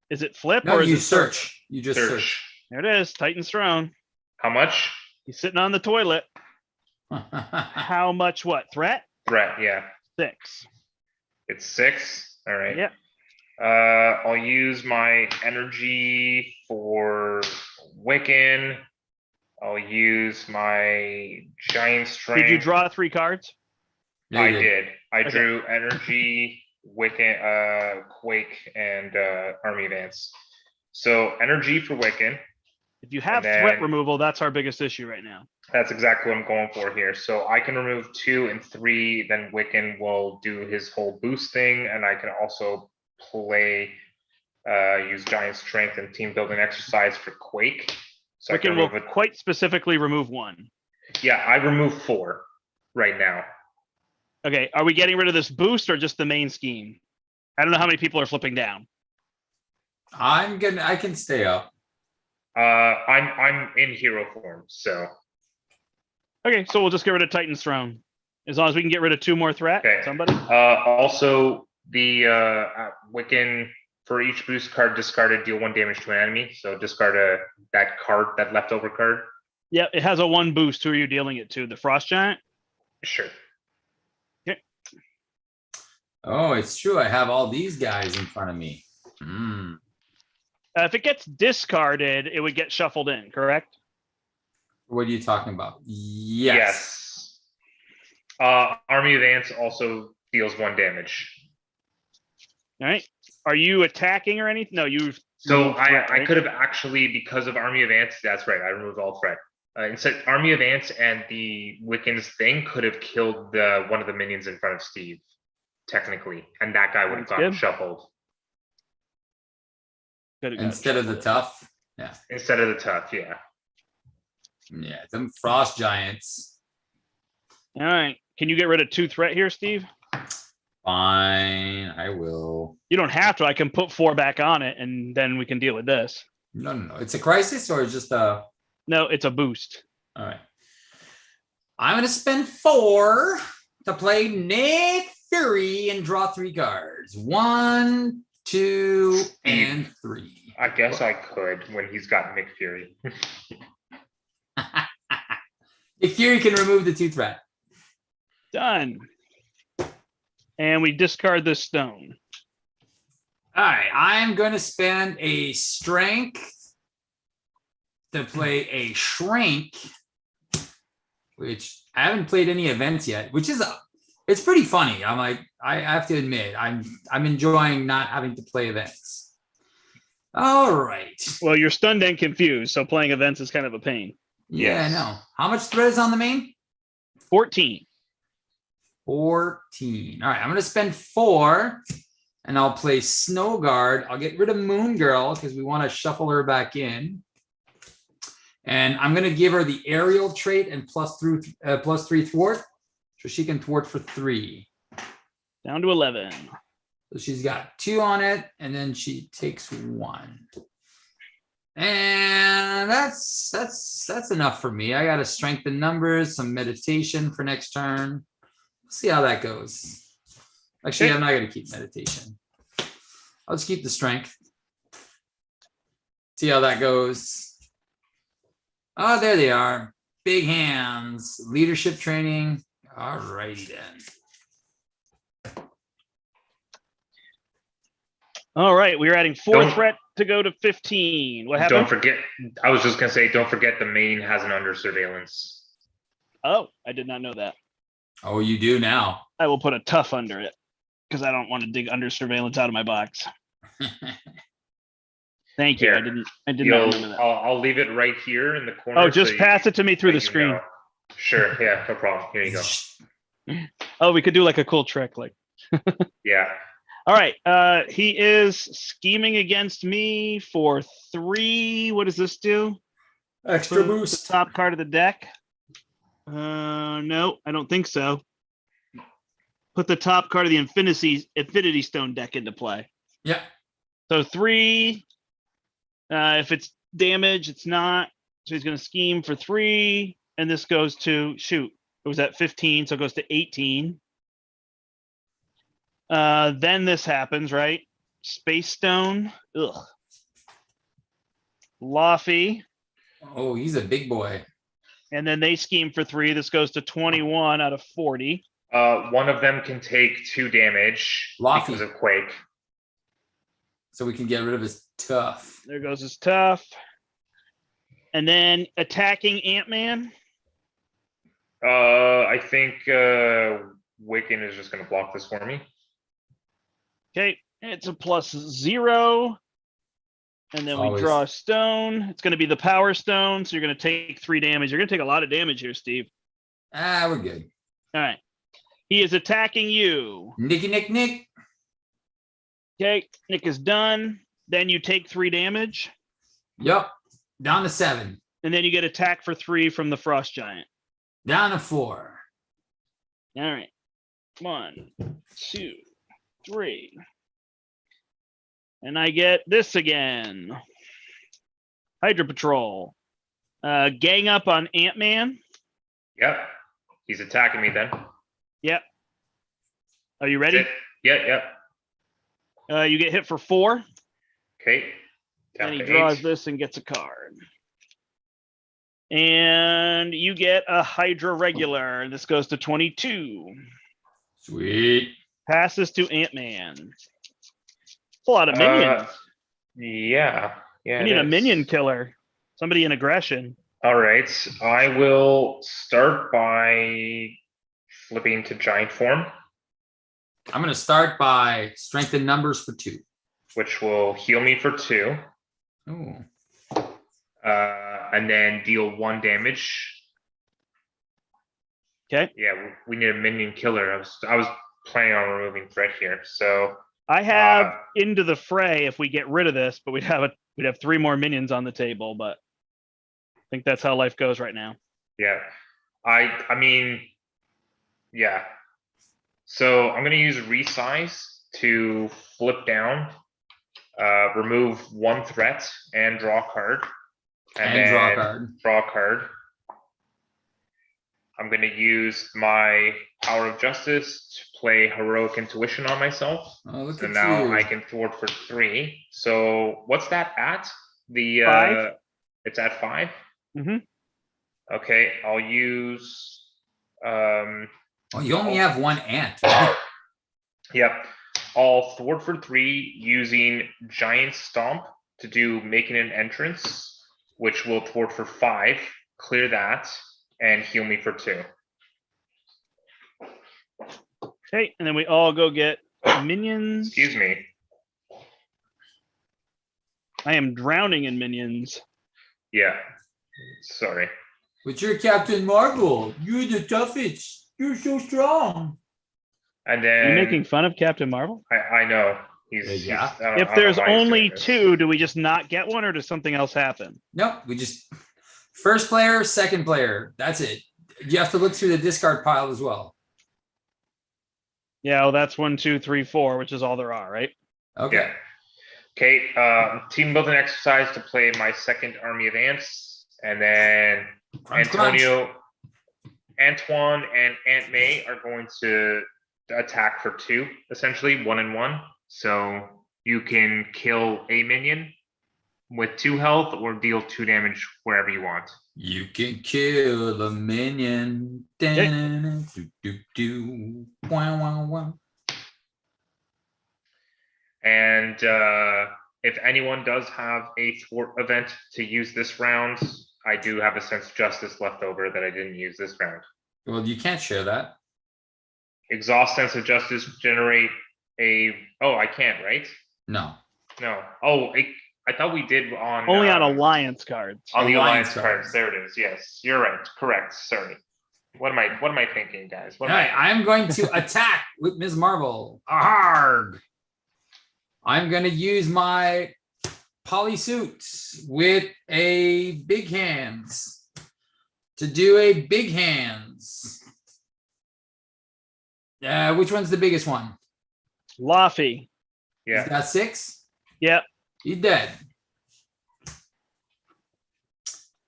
Is it flip No, or is you it search? search. You just search. There it is. Titan's throne. How much? He's sitting on the toilet. How much what? Threat? Threat, yeah. 6. It's 6. All right. Yeah. I'll use my energy for Wiccan. I'll use my giant strength. Did you draw 3 cards? Yeah, I you did. I Okay. drew energy, Wiccan, Quake, and Army Advance. So energy for Wiccan. If you have And then- threat removal, that's our biggest issue right now. That's exactly what I'm going for here. So I can remove 2 and 3, then Wiccan will do his whole boost thing, and I can also play use giant strength and team building exercise for Quake. So I can Wiccan will remove it. quite specifically remove 1. Yeah, I removed 4 right now. Okay, are we getting rid of this boost or just the main scheme? I don't know how many people are flipping down. I can stay up. I'm in hero form, so Okay, so we'll just get rid of Titan's throne. As long as we can get rid of 2 more threat. Okay. Somebody? also the Wiccan for each boost card discarded, deal 1 damage to an enemy. So discard that card, that leftover card. Yeah, it has a 1 boost. Who are you dealing it to? The Frost Giant? Sure. Oh, it's true. I have all these guys in front of me. Hmm. If it gets discarded, it would get shuffled in, correct? What are you talking about? Yes. Army of Ants also deals 1 damage. All right. Are you attacking or anything? No, you. So removed threat, I right? could have actually, because of Army of Ants, that's right, I removed all threat. Instead, Army of Ants and the Wiccan's thing could have killed one of the minions in front of Steve, technically, and that guy would have Sounds gotten good. shuffled Could have got Instead of the shuffled. tough. Yeah. instead of the tough. Yeah. Yeah. Them frost giants. All right. Can you get rid of 2 threat here, Steve? Fine. I will. You don't have to. I can put 4 back on it, and then we can deal with this. No. It's a crisis or it's just a. No, it's a boost. All right. I'm going to spend 4 to play Nick Fury and draw 3 cards. 1, 2, and 3. I guess I could when he's got Nick Fury. Nick Fury can remove the 2 threat. Done. And we discard this stone. All right, I'm going to spend a strength to play a shrink, which I haven't played any events yet, which is it's pretty funny. I have to admit, I'm enjoying not having to play events. All right. Well, you're stunned and confused, so playing events is kind of a pain. Yeah, Yes. I know. How much threat is on the main? 14. 14. All right, I'm going to spend 4, and I'll play Snow Guard. I'll get rid of Moon Girl because we want to shuffle her back in. And I'm going to give her the aerial trait and +3 thwart, so she can thwart for 3. Down to 11. So she's got 2 on it, and then she takes 1. And that's enough for me. I got to strengthen numbers, some meditation for next turn. See how that goes. Actually, Okay. I'm not going to keep meditation. I'll just keep the strength. See how that goes. Oh, there they are. Big hands. Leadership training. All righty then. All right, we're adding 4 Don't- threat to go to 15. What happened? Don't forget. I was just gonna say, don't forget the main has an under surveillance. Oh, I did not know that. Oh, you do now. I will put a tough under it because I don't want to dig under surveillance out of my box. Thank you. Here. I did not remember that. I'll leave it right here in the corner. Oh, just pass it to me through the you screen. know. Sure. Yeah. No problem. Here you go. Oh, we could do like a cool trick. Like, Yeah. all right. He is scheming against me for 3. What does this do? Extra Put boost. The top card of the deck. No, I don't think so. Put the top card of the Infinity Stone deck into play. Yeah. So 3. If it's damage, it's not. So he's going to scheme for 3, and this goes to shoot. It was at 15, so it goes to 18. Then this happens, right? Space Stone. Ugh. Laffy. Oh, he's a big boy. And then they scheme for 3. This goes to 21 out of 40. One of them can take 2 damage Laffy. because of Quake. So we can get rid of his tough. There goes his tough. And then attacking Ant-Man. I think Wiccan is just gonna block this for me. Okay, it's a +0. And then we Always. draw a stone. It's going to be the Power Stone. So you're going to take 3 damage. You're going to take a lot of damage here, Steve. Ah, we're good. All right. He is attacking you. Nicky Nick. Okay, Nick is done. Then you take 3 damage. Yep. Down to 7. And then you get attack for 3 from the Frost Giant. Down to 4. All right. 1, 2, 3. And I get this again. Hydra Patrol. Gang up on Ant-Man. Yep. He's attacking me then. Yep. Are you ready? Yeah. You get hit for 4. Okay. Down And he to draws 8. this and gets a card. And you get a Hydra regular. This goes to 22. Sweet. Passes to Ant-Man. It's a lot of minions. Yeah. We it need a is. minion killer. Somebody in aggression. All right. I will start by flipping to giant form, I'm going to start by strengthen numbers for 2. which will heal me for 2. Oh. And then deal 1 damage. Okay. Yeah, we need a minion killer. I was planning on removing threat here. So I have into the fray if we get rid of this, but we'd have 3 more minions on the table, but I think that's how life goes right now. yeah, I mean, yeah. So I'm gonna use resize to flip down, remove 1 threat and draw a card, And then draw a card. Draw a card. I'm gonna use my Power of Justice to play Heroic Intuition on myself. Oh, look So at now you. I can thwart for 3. So what's that at? The 5. It's at 5. Mhm. Okay, I'll use Oh, you only have 1 ant. Right? Yep. all thwart for 3 using Giant Stomp to do making an entrance, which will thwart for 5, clear that, and heal me for 2. Okay, and then we all go get minions. Excuse me. I am drowning in minions. Yeah. Sorry. But you're Captain Marvel. You're the toughest. You're so strong. And Are then you making fun of Captain Marvel? I know. He's Yeah. I don't If know there's why he's only doing this. 2, do we just not get one, or does something else happen? Nope. We just first player, second player. That's it. You have to look through the discard pile as well. Yeah, well, that's 1, 2, 3, 4, which is all there are, right? Okay. Yeah. Okay, team building exercise to play my second army of ants, and then Crunch, Antonio, Antoine, and Aunt May are going to attack for 2, essentially 1 and 1. So you can kill a minion with 2 health or deal 2 damage wherever you want. You can kill the minion. Do, do, do. Wow, wow, wow. And if anyone does have a thwart event to use this round, I do have a sense of justice left over that I didn't use this round. Well, you can't share that. Exhaust sense of justice, generate a. Oh, I can't, right? No. No. Oh, I thought we did on Only on alliance cards. on the Alliance alliance cards. cards. There it is. Yes, you're right. Correct. Sorry. What am I thinking, guys? All What am right, I'm going to attack with Ms. Marvel. Arg! I'm going to use my polysuits with a big hands to do a big hands. Which one's the biggest one? Laffy. Yeah. He's got 6. Yep. He's dead.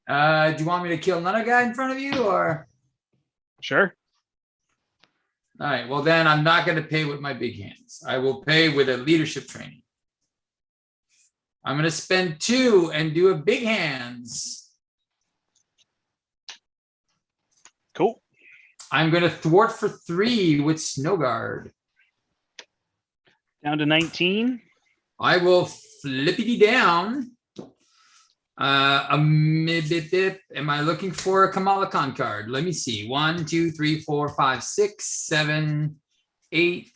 Do you want me to kill another guy in front of you, or? Sure. All right, well then I'm not going to pay with my big hands. I will pay with a leadership training. I'm going to spend 2 and do a big hands. Cool. I'm going to thwart for 3 with snow guard. Down to 19. I will flippity down. Am I looking for a Kamala Khan card? Let me see. 1, 2, 3, 4, 5, 6, 7, 8.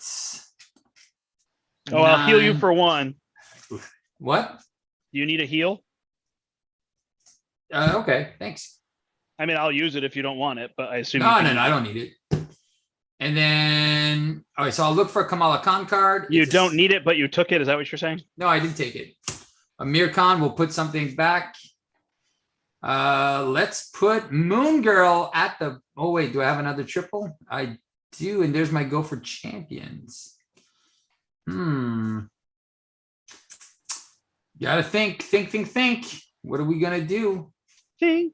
Oh, I'll heal you 9. for 1. What? Do you need a heal? Okay, thanks. I mean, I'll use it if you don't want it, but I assume. No, I don't need it. And then, all right, so I'll look for a Kamala Khan card. You don't need it, but you took it. Is that what you're saying? No, I didn't take it. Amir Khan will put something back. Let's put Moon Girl at the. Oh wait, do I have another triple? I do, and there's my go for champions. Gotta think. What are we gonna do? Think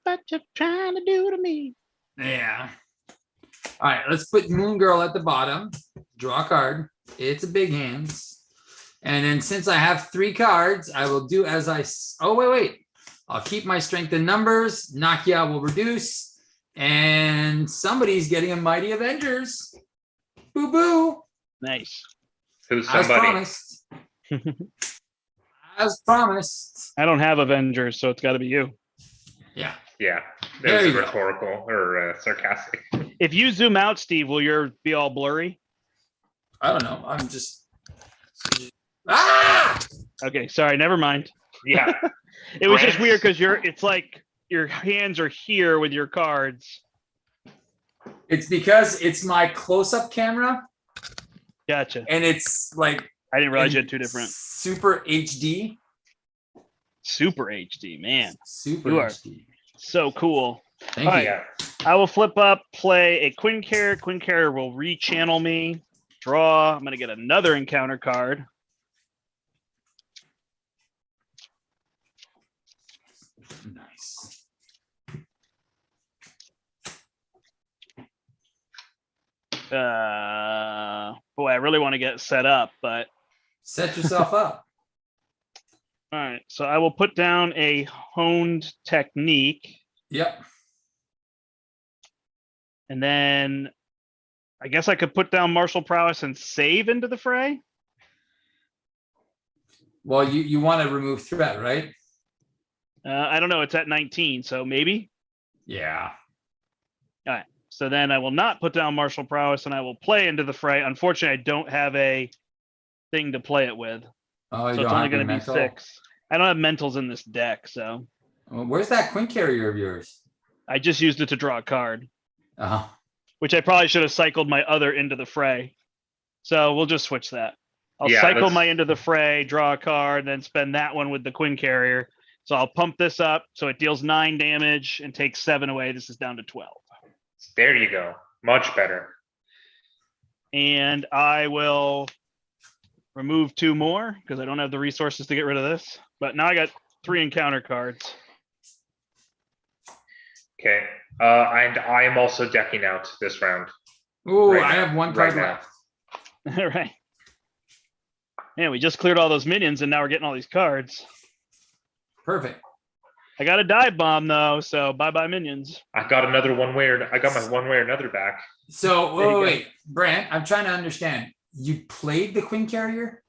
what you're trying to do to me. Yeah. All right, let's put Moon Girl at the bottom. Draw a card. It's a big hands. And then since I have 3 cards, I will do as I. Oh, wait. I'll keep my strength in numbers. Nakia will reduce. And somebody's getting a Mighty Avengers. Boo boo. Nice. Who's As somebody? promised. As promised. I don't have Avengers, so it's got to be you. Yeah. Yeah. There There's you go. rhetorical or sarcastic. If you zoom out, Steve, will yours be all blurry? I don't know. I'm just. Ah! Okay, sorry, never mind. Yeah. It was just Brandt? weird because it's like your hands are here with your cards. It's because it's my close-up camera, Gotcha. and it's like I didn't realize you had 2 different. Super HD. Super HD, man. Super You are- HD. So cool. Thank All you. right. Yeah. I will flip up, play a Quinn Carrier. Quinn Carrier will re-channel me. Draw. I'm going to get another encounter card. Nice. Boy, I really want to get set up, but Set yourself up. all right. So I will put down a honed technique, Yep. and then I guess I could put down martial prowess and save into the fray. Well, you want to remove threat, right? I don't know. It's at 19, so maybe. Yeah. All right. So then I will not put down martial prowess and I will play into the fray. Unfortunately, I don't have a thing to play it with. Oh, you So it's don't only have your going to be mental? 6. I don't have mentals in this deck, so Well, where's that Queen Carrier of yours? I just used it to draw a card, Uh-huh. which I probably should have cycled my other into the fray. So we'll just switch that. I'll Yeah, cycle let's- my into the fray, draw a card, then spend that one with the Queen Carrier. So I'll pump this up so it deals 9 damage and takes 7 away. This is down to 12. There you go. Much better. And I will remove 2 more because I don't have the resources to get rid of this. But now I got 3 encounter cards. Okay. And I am also decking out this round. Ooh, Right I now, have one right card now. left. All right. Man, we just cleared all those minions and now we're getting all these cards. Perfect. I got a dive bomb though, so bye-bye minions. I got another one way. I got my one way or another back. So, There you go. wait, Brandt, I'm trying to understand. You played the Queen Carrier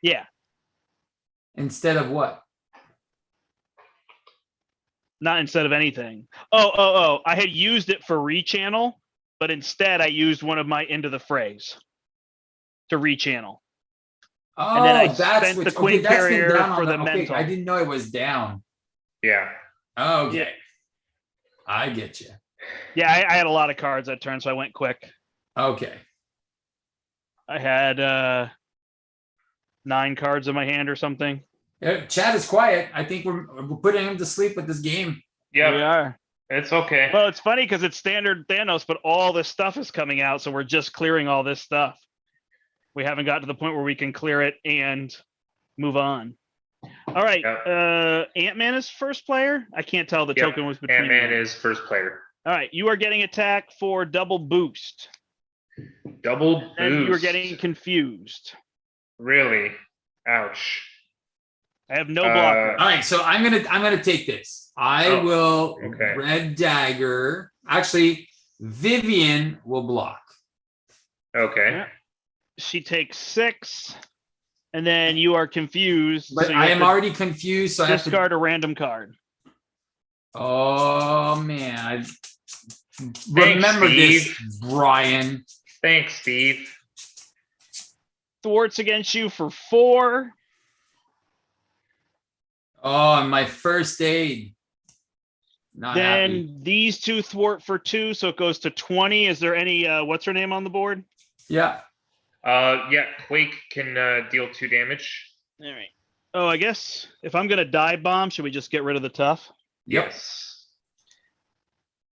Yeah. instead of what? Not instead of anything. Oh. I had used it for rechannel, but instead I used one of my into the phrase to rechannel. Oh, And then I that's spent which, the Queen okay, that's been Carrier down on for the okay, mental. I didn't know it was down. Yeah. Okay. I get you. Yeah, I had a lot of cards that turn, so I went quick. Okay. I had 9 cards in my hand or something. Chad is quiet. I think we're putting him to sleep with this game. Here we Yeah. are. It's okay. Well, it's funny because it's standard Thanos, but all this stuff is coming out, so we're just clearing all this stuff. We haven't got to the point where we can clear it and move on. All right. Ant-Man is first player. I can't tell. The Yep, token was between. Ant-Man them. is first player. All right. You are getting attacked for double boost. Double boost. And you are getting confused. Really? Ouch. I have no blocker. All right, so I'm gonna take this. I Oh, will okay. red dagger. Actually, Vivian will block. Okay. Yeah. She takes 6, and then you are confused. But so you I have am to already confused, so I have to. discard a random card. Oh man, remember this, Brian. Thanks, Steve. Thwarts against you for 4. Oh, and my first aid. Not Then happy. these 2 thwart for 2, so it goes to 20. Is there any what's her name on the board? Yeah. Yeah, Quake can deal 2 damage. All right. Oh, I guess if I'm gonna dive bomb, should we just get rid of the tough? Yep. Yes.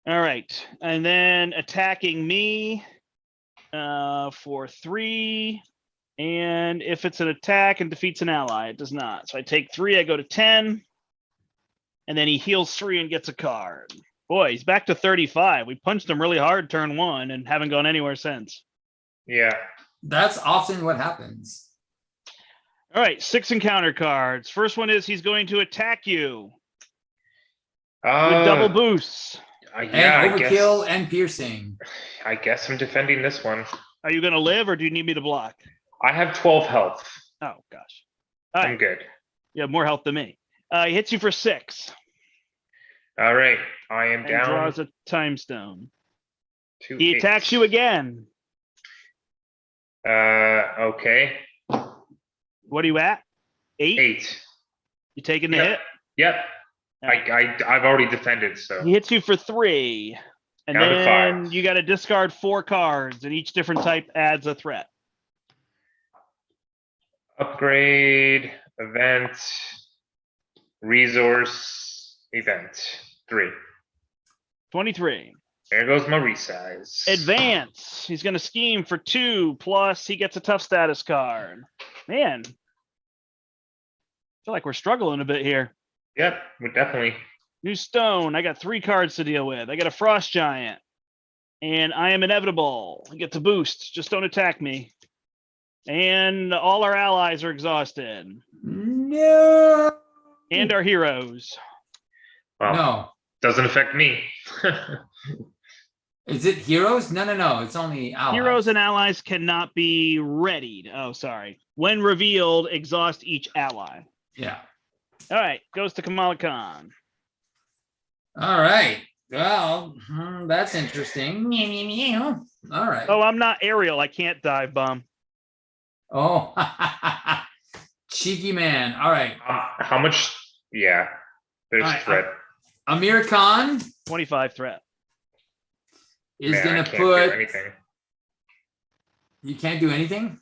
All right, and then attacking me for 3. And if it's an attack and defeats an ally, it does not. So I take 3, I go to 10. And then he heals 3 and gets a card. Boy, he's back to 35. We punched him really hard turn 1 and haven't gone anywhere since. Yeah. That's often what happens. All right, 6 encounter cards. First one is he's going to attack you with double boosts. Yeah, And overkill and piercing. I guess I'm defending this one. Are you going to live or do you need me to block? I have 12 health. Oh, gosh. All I'm right, good. you have more health than me. He hits you for 6 All right. I am and down. draws a time stone. To He 8. attacks you again. Okay. What are you at? 8? 8. You taking the Yep. hit? Yep. All right. I've already defended, so He hits you for 3. And Down to then 5. you got to discard 4 cards, and each different type adds a threat. upgrade, event, resource, event. 3. 23. There goes my resize. Advance. He's going to scheme for 2, plus he gets a tough status card. Man, I feel like we're struggling a bit here. Yep, we're definitely. New stone. I got 3 cards to deal with. I got a frost giant. And I am inevitable. I get to boost. Just don't attack me. And all our allies are exhausted. No. And our heroes. Well, No. doesn't affect me. Is it heroes? No. It's only allies. Heroes and allies cannot be readied. Oh, sorry. When revealed, exhaust each ally. Yeah. All right, goes to Kamala Khan. All right. Well, that's interesting. All right. Oh, I'm not Ariel. I can't dive bomb. Oh, cheeky man. All right. How much? Yeah, there's All right, threat. Amir Khan 25 threat. is Man, going I to can't do put. anything. You can't do anything?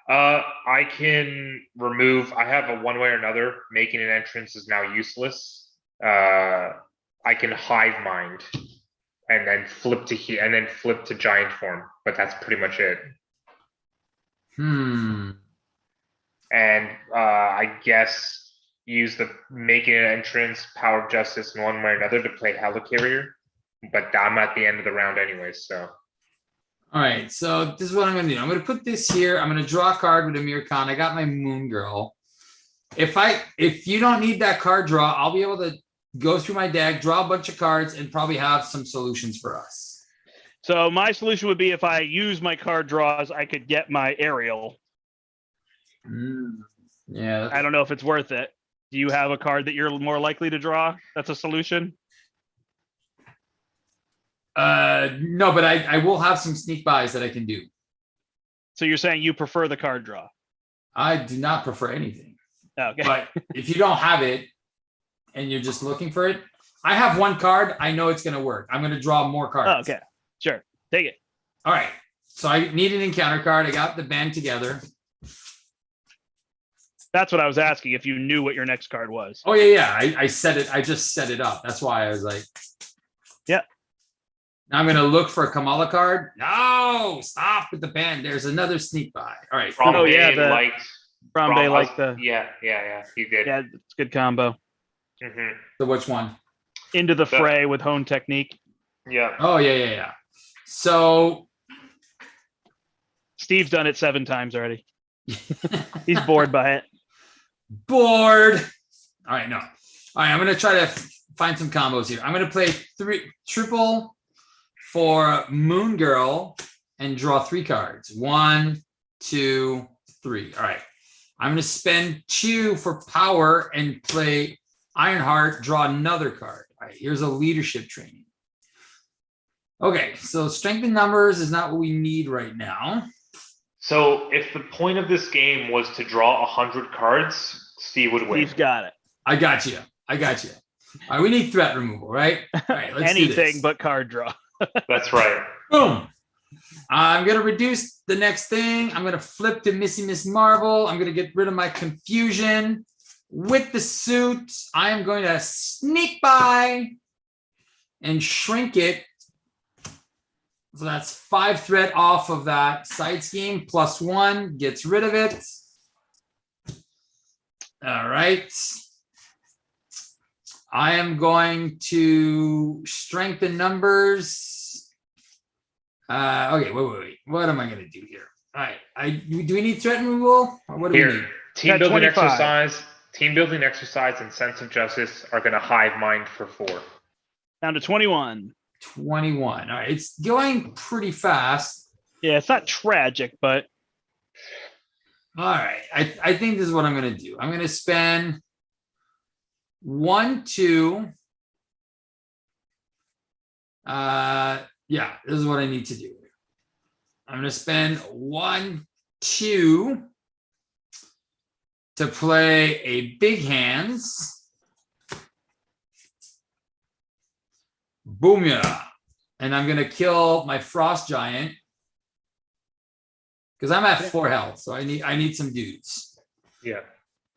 I can remove. I have a one way or another. Making an entrance is now useless. I can hive mind, and then flip to here, and then flip to giant form. But that's pretty much it. Hmm. And I guess use the making an entrance, power of justice in one way or another to play helicarrier. But I'm at the end of the round anyways, so. All right, so this is what I'm going to do. I'm going to put this here. I'm going to draw a card with Amir Khan. I got my Moon Girl. If you don't need that card draw, I'll be able to go through my deck, draw a bunch of cards, and probably have some solutions for us. So my solution would be if I use my card draws, I could get my Ariel. Yeah. I don't know if it's worth it. Do you have a card that you're more likely to draw? That's a solution. No, but I will have some sneak buys that I can do. So you're saying you prefer the card draw? I do not prefer anything. Okay. But if you don't have it and you're just looking for it, I have one card. I know it's going to work. I'm going to draw more cards. Oh, okay. Sure. Take it. All right. So I need an encounter card. I got the band together. That's what I was asking, if you knew what your next card was. Oh, yeah. I set it. I just set it up. That's why I was like, yeah. Now I'm going to look for a Kamala card. No, stop with the band. There's another sneak buy. All right. Oh, yeah. Brombe liked the. Yeah. He did. Yeah, it's a good combo. Mm-hmm. So which one? Into the fray with Hone Technique. Yeah. Oh, yeah. So Steve's done it 7 times already. He's bored by it. Bored. All right, no. All right, I'm going to try to find some combos here. I'm going to play triple for Moon Girl and draw 3 cards. 1, 2, 3. All right. I'm going to spend 2 for power and play Ironheart, draw another card. All right, here's a leadership training. Okay, so strength in numbers is not what we need right now. So if the point of this game was to draw 100 cards, Steve would win. Steve's got it. I got you. All right, we need threat removal, right? All right, let's do Anything this. but card draw. That's right. Boom. I'm going to reduce the next thing. I'm going to flip to Missy Miss Marvel. I'm going to get rid of my confusion. With the suit, I am going to sneak by and shrink it. So that's 5 threat off of that side scheme. +1 gets rid of it. All right. I am going to strengthen numbers. Okay, wait. What am I going to do here? All right. Do we need threat removal? Or what do we need? Team building exercise. Team building exercise and sense of justice are going to hive mind for 4. Down to 21. 21. All right. It's going pretty fast. Yeah, it's not tragic, but. All right. I think this is what I'm going to do. I'm going to spend 1, 2. Yeah, this is what I need to do. I'm going to spend 1, 2 to play a big hands. Boomya. And I'm going to kill my frost giant because I'm at 4 health. So I need some dudes. Yeah.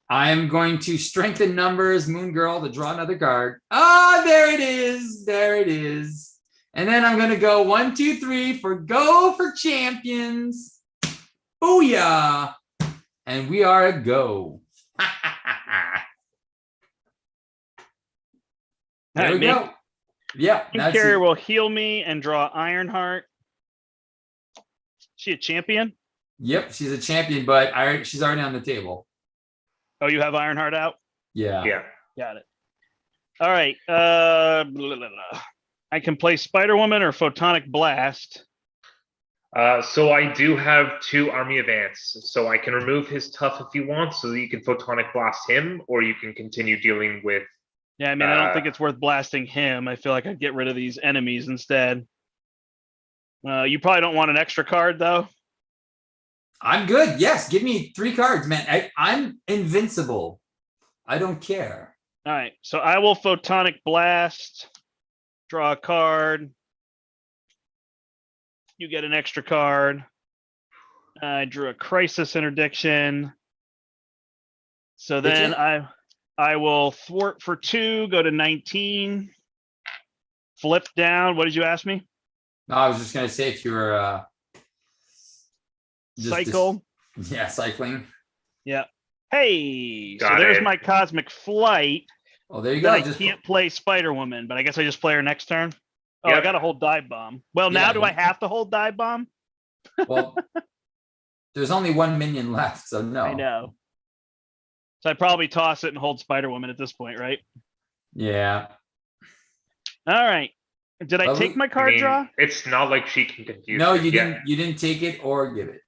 I am going to strengthen numbers, Moon Girl, to draw another card. Ah, there it is. And then I'm going to go 1, 2, 3 for Go for Champions. Booyah. And we are a go. There we go. Yeah. Carrier will heal me and draw Ironheart. She a champion? Yep, she's a champion, but she's already on the table. Oh, you have Ironheart out? Yeah. Yeah. Got it. All right. I I can play Spider-Woman or Photonic Blast. So I do have 2 Army of Ants, so I can remove his tough if you want, so that you can Photonic Blast him, or you can continue dealing with. Yeah, I mean, I don't think it's worth blasting him. I feel like I'd get rid of these enemies instead. You probably don't want an extra card, though. I'm good. Yes, give me 3 cards, man. I'm invincible. I don't care. All right, so I will Photonic Blast, draw a card. You get an extra card. I drew a Crisis Interdiction. So then I will thwart for 2, go to 19. Flip down. What did you ask me? No, I was just gonna say if you were Cycle. yeah, cycling. Yeah. Hey, Got so there's it. my Cosmic Flight. Oh, there you Then go. I can't play Spider-Woman, but I guess I just play her next turn. Oh, I Yep. got to hold Dive Bomb. Well, now Yeah. do I have to hold Dive Bomb? Well, there's only 1 minion left, so no. I know. So I'd probably toss it and hold Spider-Woman at this point, right? Yeah. All right. Did I But take my I card mean, draw? it's not like she can confuse. No, you. you Yeah. didn't. You didn't take it or give it.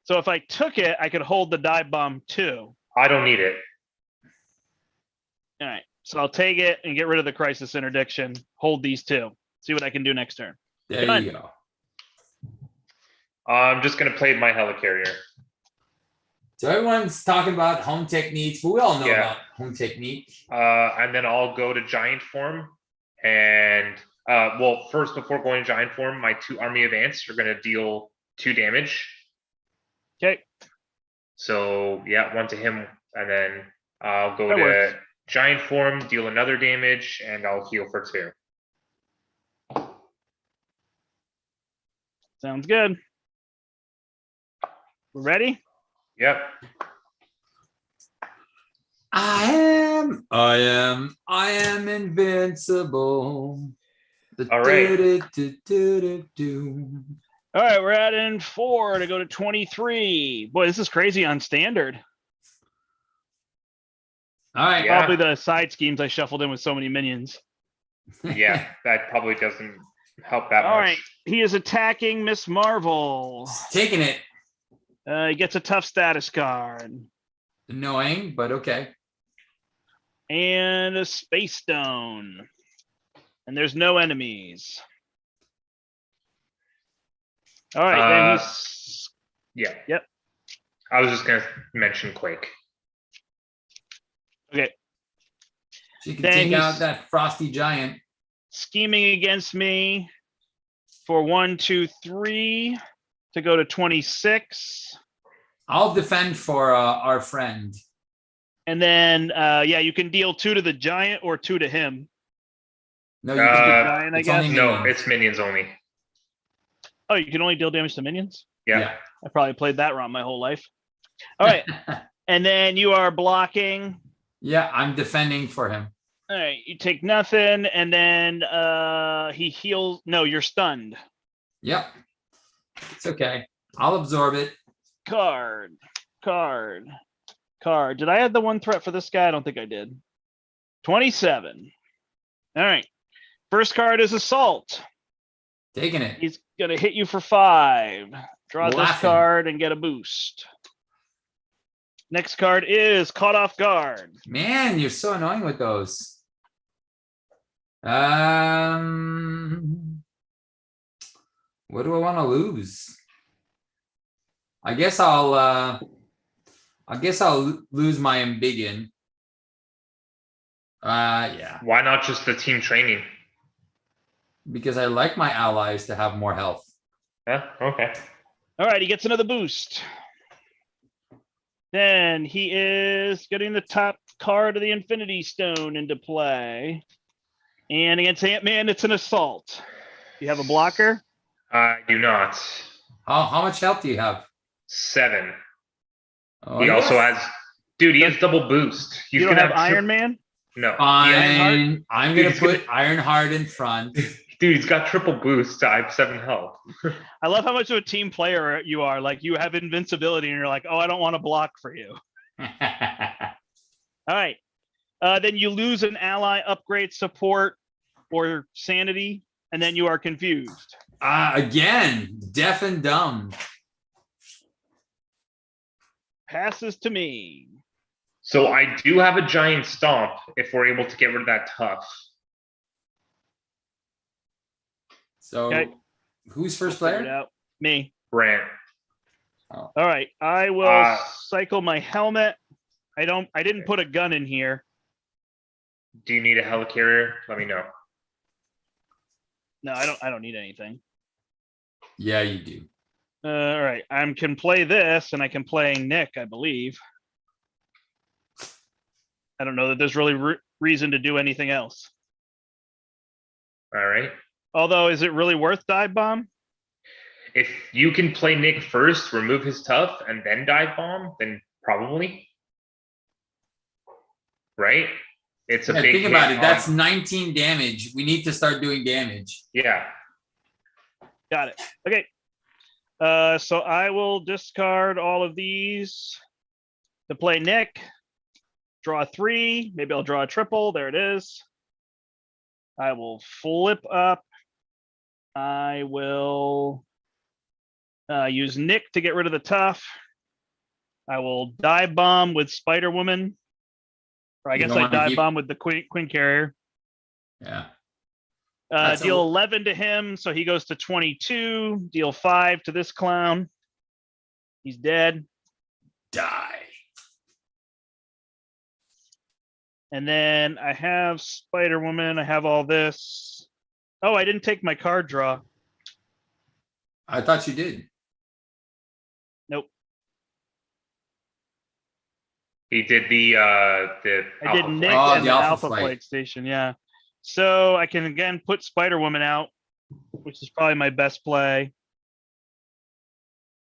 So if I took it, I could hold the Dive Bomb too. I don't need it. All right. So I'll take it and get rid of the Crisis Interdiction. Hold these 2. See what I can do next turn. There Done. you go. I'm just gonna play my Helicarrier. So everyone's talking about home techniques, but we all know Yeah. about home technique. And then I'll go to Giant Form, and well, first before going to Giant Form, my 2 Army of Ants are gonna deal 2 damage. Okay. So yeah, 1 to him, and then I'll go That to works. Giant Form, deal another damage, and I'll heal for 2. Sounds good. We're ready? Yep. I am invincible. All right. All right, we're adding 4 to go to 23. Boy, this is crazy on standard. All right. Yeah. Probably the side schemes I shuffled in with so many minions. Yeah, that probably doesn't help that All much. right, he is attacking Miss Marvel. Taking it. He gets a tough status card Annoying, but okay. and a Space Stone. And there's no enemies. All right, then he's Yeah. Yep. I was just gonna mention Quake. okay. She can Then take he's- out that frosty giant. Scheming against me for 1, 2, 3 to go to 26. I'll defend for our friend. And then, yeah, you can deal 2 to the giant or 2 to him. No, you Uh, can. Giant, I It's only guess. No, minions. it's minions only. Oh, you can only deal damage to minions? Yeah. I probably played that wrong my whole life. All right. And then you are blocking. Yeah, I'm defending for him. All right. You take nothing. And then he heals. No, you're stunned. Yep. It's okay. I'll absorb it. Card. Did I add the 1 threat for this guy? I don't think I did. 27. All right. First card is Assault. Taking it. He's going to hit you for 5. Draw this Laughing. card and get a boost. Next card is Caught Off Guard. Man, you're so annoying with those. What do I want to lose? I guess I'll lose my Ambiguan. Yeah, Why not just the team training? because I like my allies to have more health. Huh? Okay. All right, he gets another boost. Then he is getting the top card of the Infinity Stone into play. And against Ant-Man, it's an Assault. You have a blocker? I do not. How much health do you have? 7. Oh, He yeah. also has, dude. He has double boost. He's You don't gonna have Iron Man? No. He has- Fine. I'm gonna He's put gonna- Ironheart in front. Dude, he's got triple boost. I have 7 health. I love how much of a team player you are. Like, you have invincibility, and you're like, oh, I don't want to block for you. All right. Then you lose an ally upgrade support. or sanity, and then you are confused. Again, deaf and dumb. Passes to me. So I do have a giant stomp if we're able to get rid of that tough. So Okay. who's first Figure it player? out. Me. Brandt. All right. I will cycle my helmet. I didn't put a gun in here. Do you need a helicarrier? Let me know. No, I don't need anything. Yeah, you do. All right. I can play this, and I can play Nick, I believe. I don't know that there's really reason to do anything else. All right. Although, is it really worth dive bomb? If you can play Nick first, remove his tough, and then dive bomb, then probably. Right? It's a big think about hit it. That's 19 damage. We need to start doing damage. Yeah. Got it. Okay. So I will discard all of these to play Nick. Draw 3. Maybe I'll draw a triple. There it is. I will flip up. I will use Nick to get rid of the tough. I will dive bomb with Spider Woman. Or I guess I dive bomb with the Queen Carrier. Yeah. Deal 11 to him, so he goes to 22. Deal 5 to this clown. He's dead. Die. And then I have Spider Woman. I have all this. Oh, I didn't take my card draw. I thought you did. Nope. He did the I did Nick and the Alpha Flight Station. Yeah. So I can again put Spider Woman out, which is probably my best play.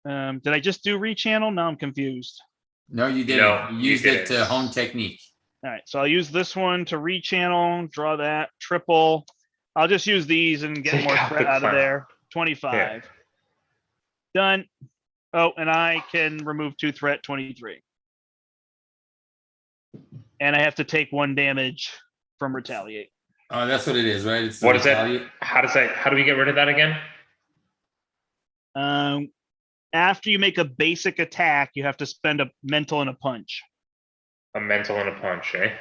Did I just do rechannel? Now I'm confused. No, you didn't. No, you used it to hone technique. All right, so I'll use this one to rechannel, draw that, triple. I'll just use these and get more threat out of there. 25. Yeah. Done. Oh, and I can remove 2 threat, 23. And I have to take 1 damage from retaliate. Oh, that's what it is, right? It's what is that? How do we get rid of that again? After you make a basic attack, you have to spend a mental and a punch. A mental and a punch, eh?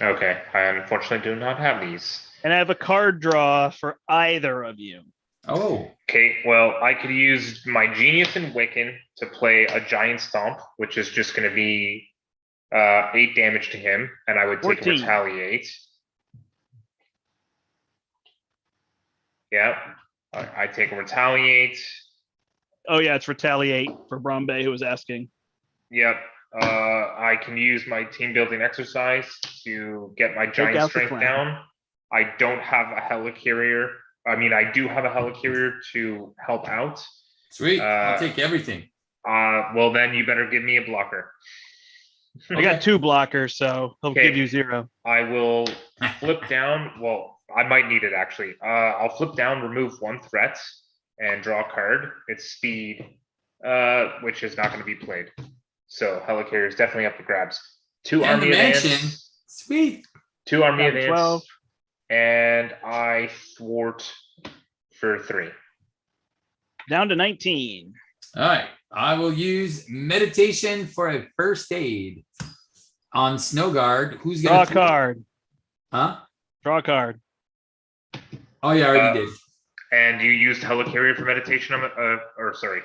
Okay, I unfortunately do not have these. And I have a card draw for either of you. Oh. Okay, well, I could use my Genius and Wiccan to play a Giant Stomp, which is just going to be 8 damage to him, and I would take 14. Retaliate. Yeah, I take a Retaliate. Oh yeah, it's Retaliate for Brombe who was asking. Yep. I can use my team building exercise to get my giant strength down. I don't have a helicarrier. I mean, I do have a helicarrier to help out. Sweet. I'll take everything. Well, then you better give me a blocker. I got 2 blockers, so he'll give you 0. I will flip down. Well, I might need it actually. I'll flip down, remove 1 threat, and draw a card. It's speed, which is not going to be played. So helicarrier is definitely up for grabs. 2 and army the mansion. Advance, Sweet. 2 army advance, 12. and I thwart for 3. Down to 19. All right. I will use meditation for a first aid on Snowguard. Who's going to draw a card? Huh? Draw a card. Oh yeah, I already did. And you used helicarrier for meditation, or sorry,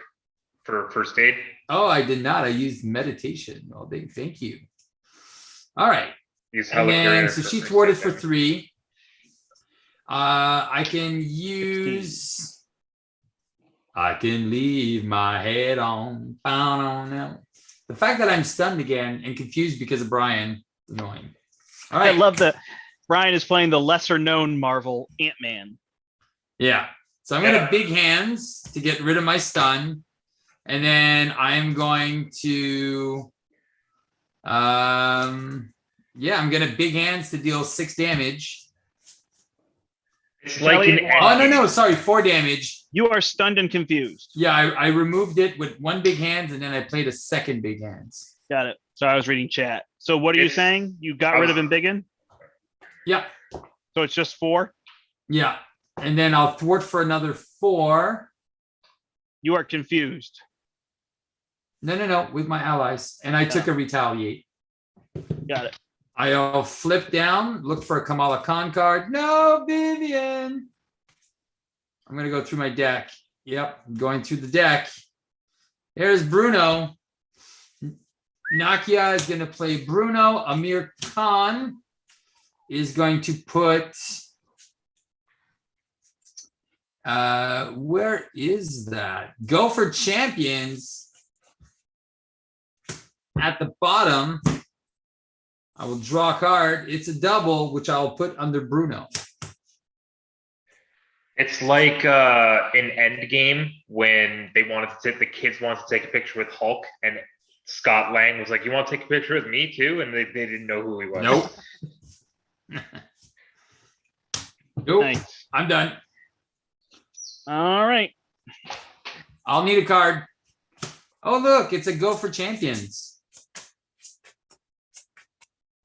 for first aid? Oh, I did not. I used meditation. Oh, thank you. All right. And then, so she thwarted for 3. I can use. 16. I can leave my head on. The fact that I'm stunned again and confused because of Brian, annoying. All right. I love that Brian is playing the lesser known Marvel Ant-Man. Yeah. So I'm going to big hands to get rid of my stun. And then I'm going to, I'm going to big hands to deal 6 damage. It's like no, sorry, 4 damage. You are stunned and confused. Yeah, I removed it with 1 big hands, and then I played a second big hands. Got it. So I was reading chat. So what are you saying? You got rid of Embiggen? Yeah. So it's just 4? Yeah. And then I'll thwart for another 4. You are confused. No. With my allies. And I took a retaliate. Got it. I'll flip down, look for a Kamala Khan card. No, Vivian. I'm going to go through my deck. Yep, I'm going through the deck. There's Bruno. Nakia is going to play Bruno. Amir Khan is going to put... where is that? Go for champions. At the bottom, I will draw a card. It's a double, which I'll put under Bruno. It's like in Endgame when they wanted to the kids wanted to take a picture with Hulk, and Scott Lang was like, "You want to take a picture with me too?" And they didn't know who he was. Nope. Nope. Nice. I'm done. All right. I'll need a card. Oh, look, it's a go for champions.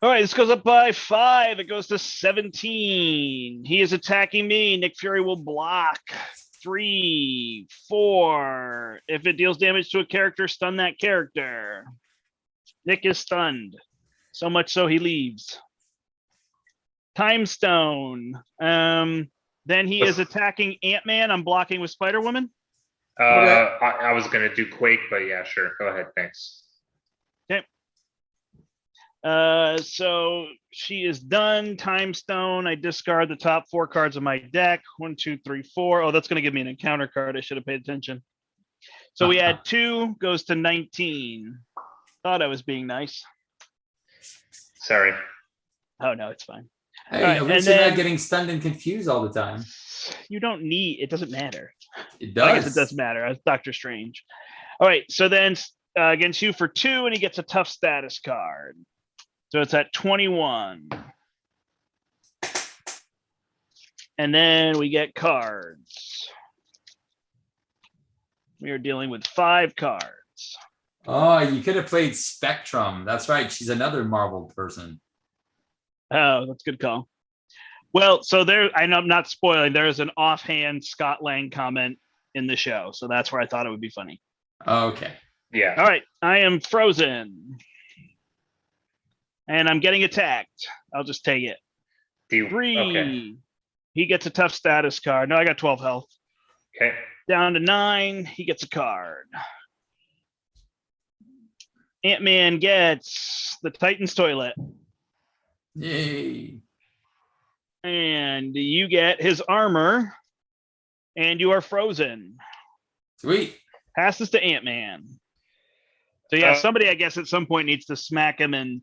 All right, this goes up by 5. It goes to 17. He is attacking me. Nick Fury will block. 3, 4. If it deals damage to a character, stun that character. Nick is stunned. So much so he leaves. Time Stone. Then he is attacking Ant-Man. I'm blocking with Spider-Woman. I was gonna do Quake, but yeah, sure. Go ahead, thanks. So she is done. Time Stone. I discard the top 4 cards of my deck. 1, 2, 3, 4. Oh, that's going to give me an encounter card. I should have paid attention. So we add 2, goes to 19. Thought I was being nice. Sorry. Oh, no, it's fine. Hey, All right, at least and you're then- not getting stunned and confused all the time. You don't need, it doesn't matter. It I guess does. it does matter. That's Doctor Strange. All right, so then against you for 2, and he gets a tough status card. So it's at 21. And then we get cards. We are dealing with 5 cards. Oh, you could have played Spectrum. That's right. She's another Marvel person. Oh, that's a good call. Well, so there, I know I'm not spoiling. There is an offhand Scott Lang comment in the show. So that's where I thought it would be funny. Okay. Yeah. All right. I am frozen. And I'm getting attacked. I'll just take it. 3. Okay. He gets a tough status card. No, I got 12 health. Okay. Down to 9. He gets a card. Ant-Man gets the Titan's toilet. Yay. And you get his armor. And you are frozen. Sweet. Passes to Ant-Man. So yeah, somebody I guess at some point needs to smack him and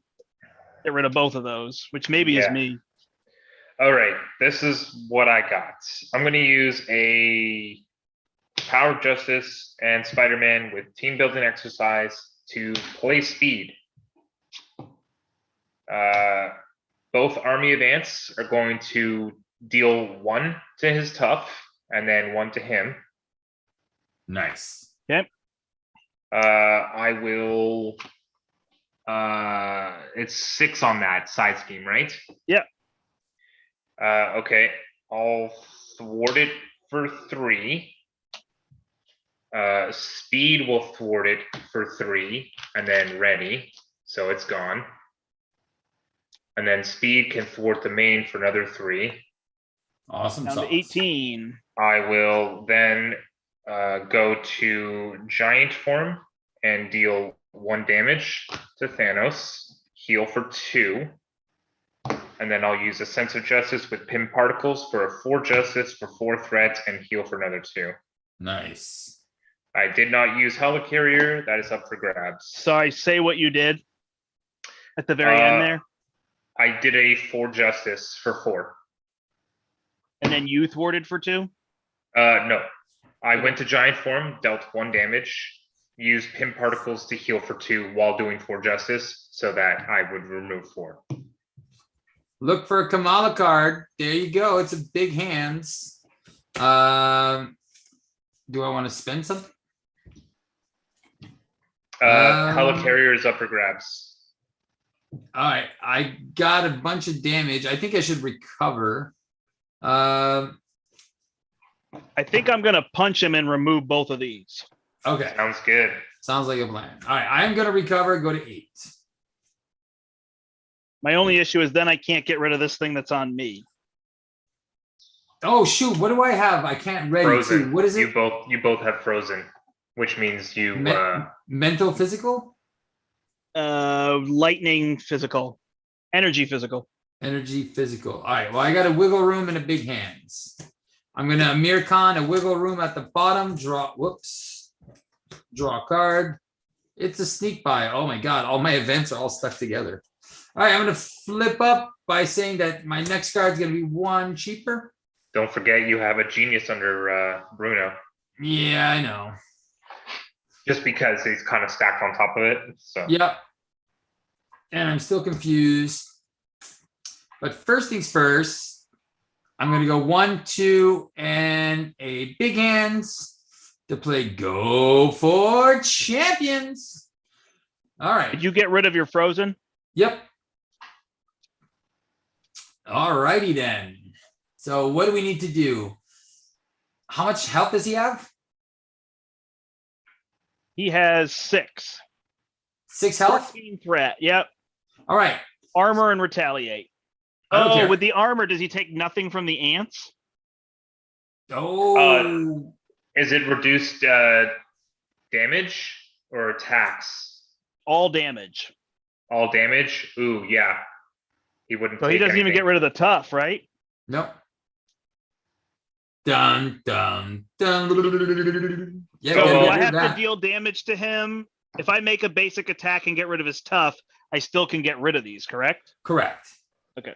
get rid of both of those, which maybe is me. All right. This is what I got. I'm going to use a Power of Justice and Spider-Man with team building exercise to play speed. Both army of ants are going to deal 1 to his tough and then 1 to him. Nice. Okay. I will. It's 6 on that side scheme, right? Yeah. Okay. I'll thwart it for 3. Speed will thwart it for 3, and then ready, so it's gone. And then speed can thwart the main for another 3. Awesome. Down to 18. I will then go to giant form and deal 1 damage to Thanos, heal for 2. And then I'll use a sense of justice with pin particles for a 4 justice for 4 threats and heal for another 2. Nice. I did not use helicarrier. That is up for grabs. Sorry, say what you did at the very end there. I did a 4 justice for 4. And then you thwarted for 2? No. I went to giant form, dealt 1 damage, used pin particles to heal for 2 while doing 4 justice so that I would remove 4. Look for a Kamala card. There you go. It's a big hands. Do I want to spend something? Helicarrier is up for grabs. All right. I got a bunch of damage. I think I should recover. Um, I think I'm gonna punch him and remove both of these. okay. Sounds good. Sounds like a plan. All right. I'm going to recover, go to 8. My only issue is then I can't get rid of this thing that's on me. Oh, shoot. What do I have? I can't ready Frozen. too. What is You it? both have frozen, which means you Mental, physical? Lightning physical. Energy physical. Energy, physical. All right. Well, I got a wiggle room and a big hands. I'm going to Amir Khan, a wiggle room at the bottom. Draw a card. It's a sneak buy. Oh my God. All my events are all stuck together. All right. I'm going to flip up by saying that my next card is going to be 1 cheaper. don't forget you have a genius under Bruno. Yeah, I know. Just because he's kind of stacked on top of it. So Yep. And I'm still confused. But first things first, I'm going to go 1, 2, and a big hands to play Go for Champions. All right. Did you get rid of your frozen? Yep. All righty then. So what do we need to do? How much health does he have? He has 6. 6 health? 14 threat. Yep. All right. Armor and retaliate. I don't care. With the armor, does he take nothing from the ants? Oh. is it reduced damage or attacks? All damage. All damage? Ooh, yeah. He wouldn't. So he doesn't even get rid of the tough, right? Nope. Dun, dun, dun. Yeah, So So, do I have to deal damage to him? If I make a basic attack and get rid of his tough, I still can get rid of these, correct? Correct. Okay.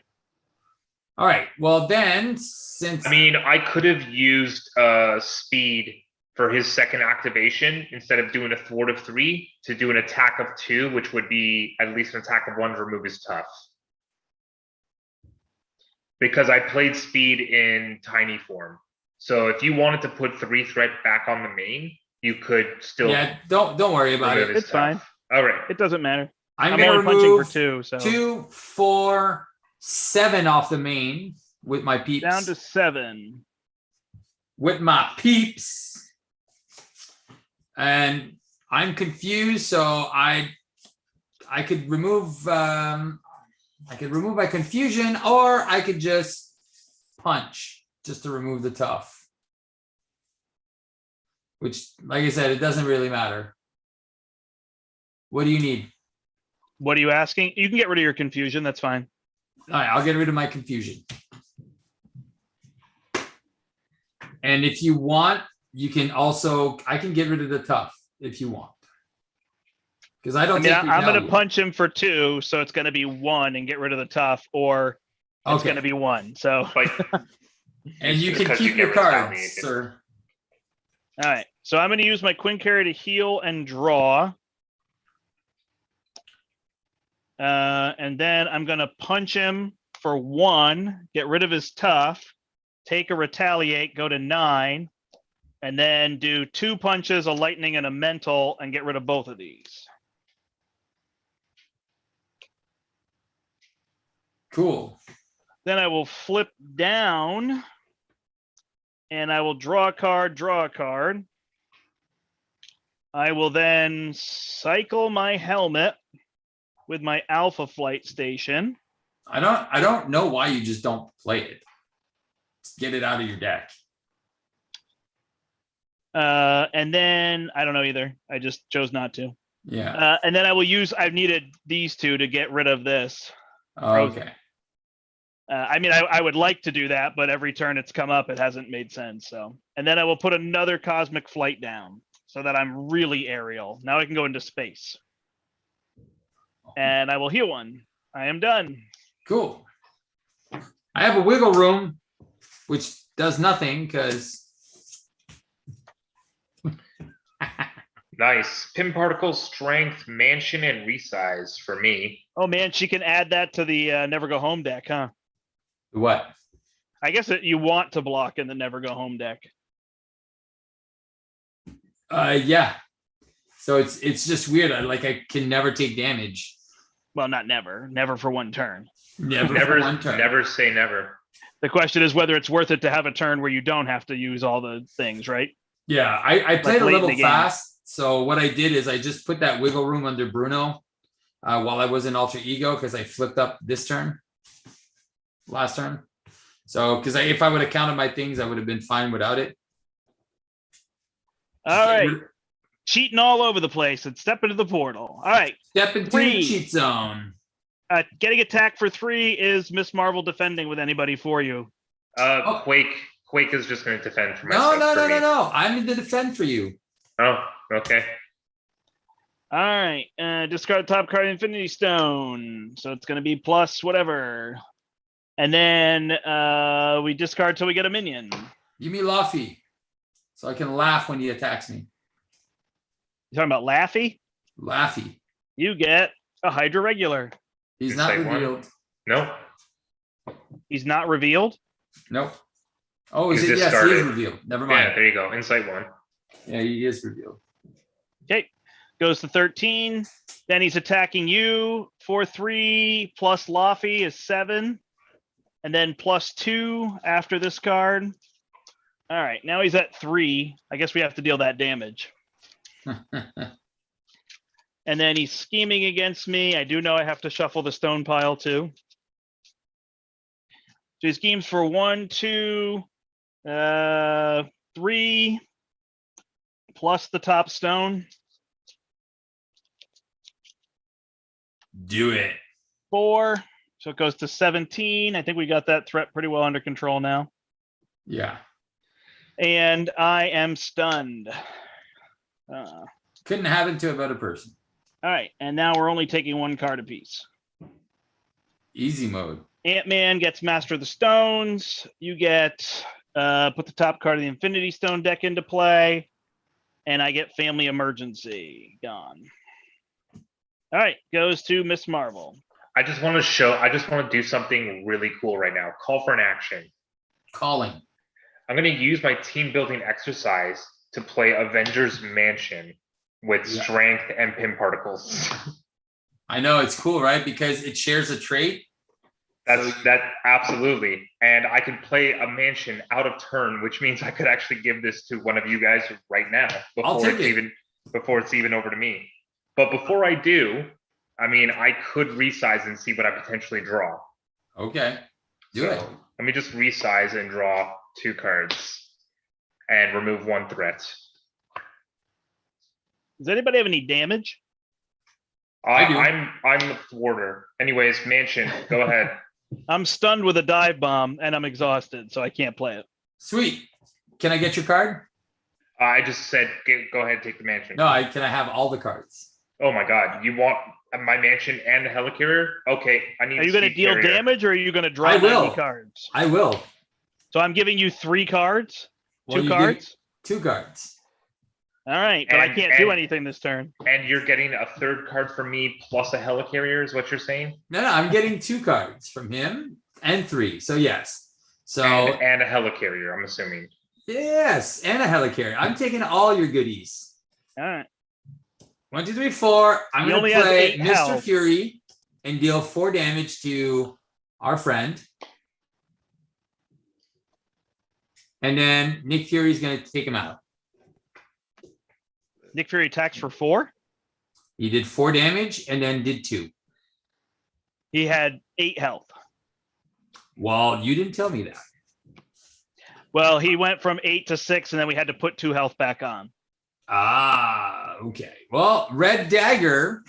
All right. Well, then, since I mean, I could have used speed for his second activation instead of doing a thwart of 3 to do an attack of 2, which would be at least an attack of 1 to remove his tough. Because I played speed in tiny form. So if you wanted to put 3 threat back on the main, you could still. yeah, don't worry about it. It's fine. All right. It doesn't matter. I'm I'm gonna only punching remove for 2, so 2, 4, 7 off the main with my peeps. down to 7. With my peeps. And I'm confused, so I could remove my confusion, or I could just punch just to remove the tough. Which, like I said, it doesn't really matter. What do you need? What are you asking? You can get rid of your confusion. That's fine. All right, I'll get rid of my confusion. And if you want, you can also, I can get rid of the tough if you want. Because I don't think I'm going to punch him for 2, so it's going to be 1 and get rid of the tough, or it's going to be 1. So, But and you can because keep you your get cards, retaliated. sir. all right. So I'm going to use my Queen Carry to heal and draw. And then I'm going to punch him for 1, get rid of his tough, take a retaliate, go to 9, and then do 2 punches, a lightning and a mental, and get rid of both of these. Cool. Then I will flip down and I will draw a card, draw a card. I will then cycle my helmet with my Alpha Flight Station. I don't know why you just don't play it. Just get it out of your deck. And then I don't know either. I just chose not to. Yeah. And then I've needed these 2 to get rid of this. Okay. I mean, I would like to do that, but every turn it's come up, it hasn't made sense. So, and then I will put another Cosmic Flight down so that I'm really aerial. Now I can go into space. And I will heal 1. I am done. Cool. I have a wiggle room, which does nothing because. nice. Pin particle, strength, mansion, and resize for me. Oh man, she can add that to the Never Go Home deck, huh? What? I guess that you want to block in the Never Go Home deck. Yeah. So it's just weird. I can never take damage. Well, not never. Never for 1 turn. Never for one turn. Never say never. The question is whether it's worth it to have a turn where you don't have to use all the things, right? Yeah, I played a late in little the game. fast. So what I did is I just put that wiggle room under Bruno while I was in alter ego because I flipped up this turn, last turn. So because if I would have counted my things, I would have been fine without it. All right. Cheating all over the place and step into the portal. All right. Step into the cheat zone. Getting attacked for 3 is Miss Marvel defending with anybody for you. Quake is just going to defend for myself. No. I'm in the defend for you. Oh, okay. All right. Discard top card Infinity Stone. So it's going to be plus whatever. And then we discard till we get a minion. Give me Luffy so I can laugh when he attacks me. You talking about Laffy? Laffy. You get a Hydra regular. He's not revealed. Nope. He's not revealed? Nope. Oh, is it? Yes, he is revealed. Never mind. Yeah, there you go. Insight 1. Yeah, he is revealed. Okay. Goes to 13. Then he's attacking you for 3 plus Laffy is 7. And then plus 2 after this card. All right. Now he's at 3. I guess we have to deal that damage. And then he's scheming against me. I do know I have to shuffle the stone pile too. So he schemes for 1, 2, 3, plus the top stone. Do it. 4. So it goes to 17. I think we got that threat pretty well under control now. Yeah. And I am stunned. Couldn't happen to a better person. All right. And now we're only taking 1 card apiece. Easy mode. Ant-Man gets Master of the Stones. You get put the top card of the Infinity Stone deck into play. And I get Family Emergency. Gone. All right. Goes to Miss Marvel. I just want to do something really cool right now. Call for an action. Calling. I'm going to use my team building exercise to play Avengers Mansion with strength and pin particles. I know, it's cool, right? Because it shares a trait. That absolutely. And I can play a mansion out of turn, which means I could actually give this to one of you guys right now before it's even over to me. But before I do, I mean, I could resize and see what I potentially draw. Okay. Do it. Let me just resize and draw 2 cards and remove 1 threat. Does anybody have any damage? I'm the thwarter. Anyways, Mansion, go ahead. I'm stunned with a dive bomb and I'm exhausted, so I can't play it. Sweet. Can I get your card? I just said, go ahead, take the Mansion. No, can I have all the cards? Oh my God, you want my Mansion and the Helicarrier? Okay, I need. Are you going to deal damage or are you going to draw 90 cards? I will. So I'm giving you 3 cards? 2 cards? 2 cards. All right, but I can't do anything this turn. And you're getting a 3rd card from me plus a Helicarrier is what you're saying? No, I'm getting 2 cards from him and 3. So yes. So and a Helicarrier, I'm assuming. Yes, and a Helicarrier. I'm taking all your goodies. All right. 1, 2, 3, 4. I'm going to play Mr. health. Fury and deal 4 damage to our friend. And then Nick Fury's going to take him out. Nick Fury attacks for 4? He did 4 damage and then did 2. He had 8 health. Well, you didn't tell me that. Well, he went from 8 to 6, and then we had to put 2 health back on. Ah, okay. Well, Red Dagger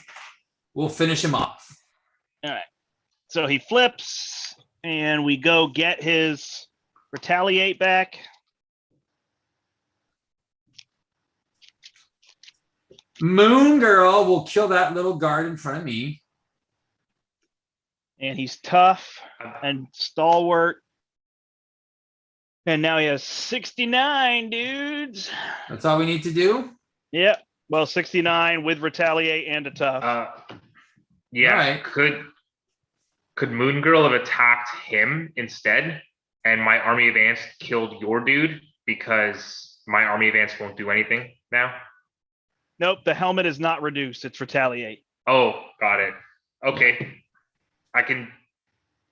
will finish him off. All right. So he flips, and we go get his retaliate back. Moon Girl will kill that little guard in front of me. And he's tough and stalwart. And now he has 69 dudes. That's all we need to do? Yep. Well, 69 with retaliate and a tough. Yeah. Right. Could Moon Girl have attacked him instead? And my army of ants killed your dude because my army of ants won't do anything now? Nope, the helmet is not reduced. It's retaliate. Oh, got it. Okay. I can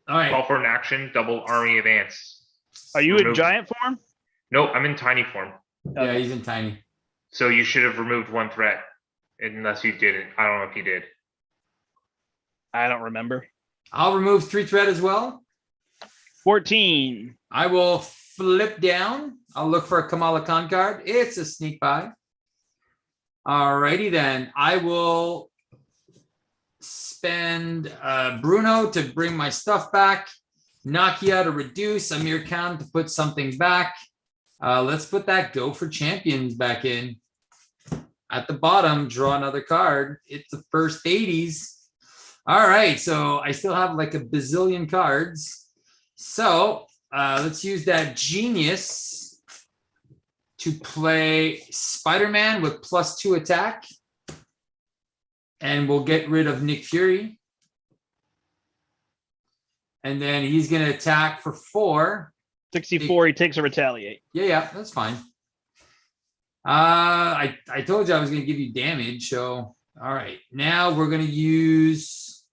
All right. Call for an action, double army advance. Are you in Remove- giant form? Nope, I'm in tiny form. Yeah, he's in tiny. So you should have removed one threat, unless you didn't. I don't know if you did. I don't remember. I'll remove 3 threat as well. 14. I will flip down. I'll look for a Kamala Khan card. It's a sneak by. Alrighty then. I will spend Bruno to bring my stuff back. Nakia to reduce. Amir Khan to put something back. Let's put that Go for Champions back in. At the bottom, draw another card. It's the first 80s. All right, so I still have like a bazillion cards. So let's use that Genius to play Spider-Man with +2 attack. And we'll get rid of Nick Fury. And then he's going to attack for 4. 64, he takes a retaliate. Yeah, that's fine. I told you I was going to give you damage. So, all right. Now we're going to use.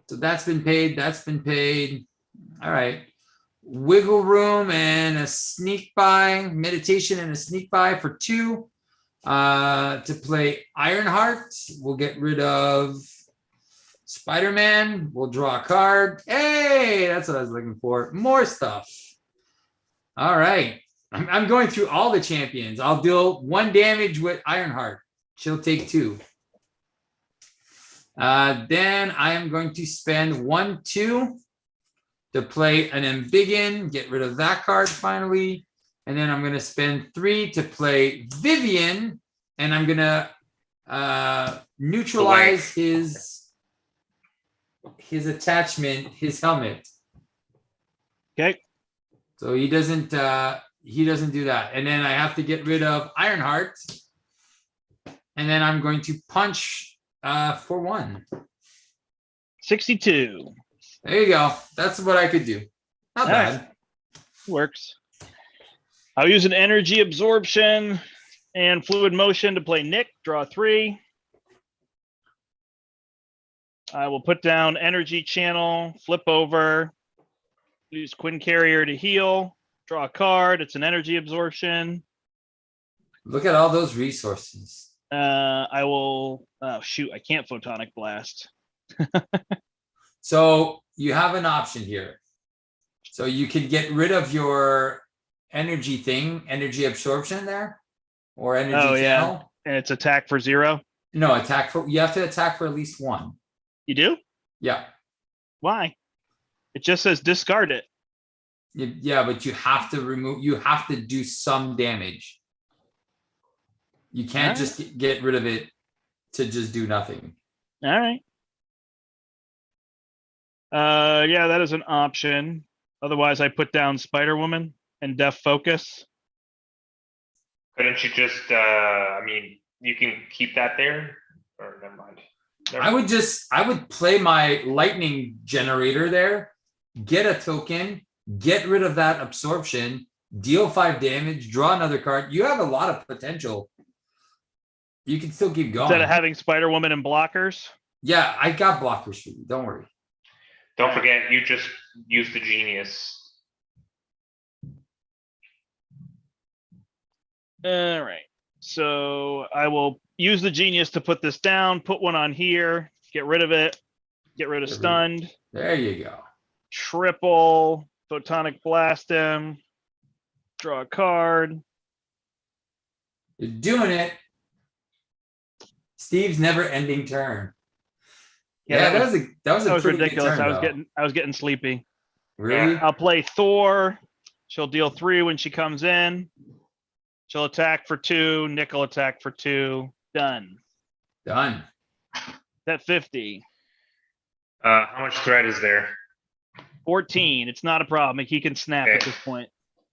So that's been paid. That's been paid. All right. Wiggle room and a sneak by. Meditation and a sneak by for 2. To play Ironheart. We'll get rid of Spider-Man. We'll draw a card. Hey, that's what I was looking for. More stuff. All right. I'm going through all the champions. I'll deal 1 damage with Ironheart. She'll take 2. Then I am going to spend 1, 2 to play an Embiggen, get rid of that card finally. And then I'm going to spend 3 to play Vivian, and I'm going to neutralize his attachment, his helmet. Okay. So he doesn't do that. And then I have to get rid of Ironheart. And then I'm going to punch for 1. 62. There you go. That's what I could do. Not bad. Right. Works. I'll use an energy absorption and fluid motion to play Nick, draw 3. I will put down energy channel, flip over, use Quinn Carrier to heal, draw a card. It's an energy absorption. Look at all those resources. I will, oh shoot, I can't photonic blast. So you have an option here. So you can get rid of your energy thing, energy absorption there, or energy channel. Yeah. And it's attack for 0. No, attack for, you have to attack for at least 1. You do? Yeah. Why? It just says discard it. Yeah, but you have to remove, you have to do some damage. You can't just get rid of it to just do nothing. All right. Yeah, that is an option. Otherwise, I put down Spider-Woman and Def Focus. Couldn't you just, I mean, you can keep that there? Or never mind. I would play my lightning generator there, get a token, get rid of that absorption, deal 5 damage, draw another card. You have a lot of potential. You can still keep going. Instead of having Spider-Woman and blockers. Yeah, I got blockers for you. Don't worry. Don't forget, you just used the Genius. All right. So I will use the Genius to put this down, put 1 on here, get rid of it, get rid of stunned. There you go. Triple photonic blast him, draw a card. You're doing it. Steve's never-ending turn. Yeah, that was a pretty ridiculous. Good turn, I was getting sleepy. Really? I'll play Thor. She'll deal 3 when she comes in. She'll attack for 2. Nick will attack for 2. Done. Done. That 50. How much threat is there? 14. It's not a problem. He can snap at this point.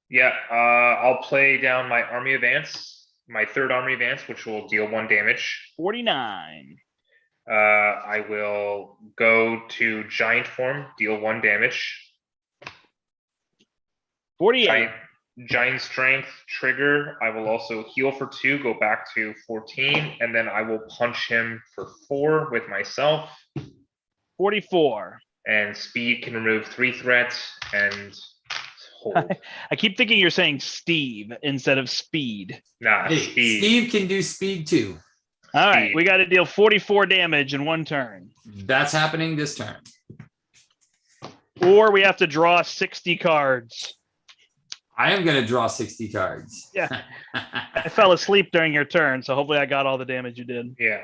Yeah, I'll play down my army advance, my 3rd army advance, which will deal 1 damage. 49. I will go to giant form, deal 1 damage. 48. Giant strength trigger. I will also heal for 2, go back to 14, and then I will punch him for 4 with myself. 44. and speed can remove 3 threats and hold. I keep thinking you're saying Steve instead of speed. Nah, Hey, speed. Steve can do speed too. All right, Speed. we got to deal 44 damage in 1 turn. That's happening this turn. Or we have to draw 60 cards. I am going to draw 60 cards. Yeah. I fell asleep during your turn, so hopefully I got all the damage you did. Yeah.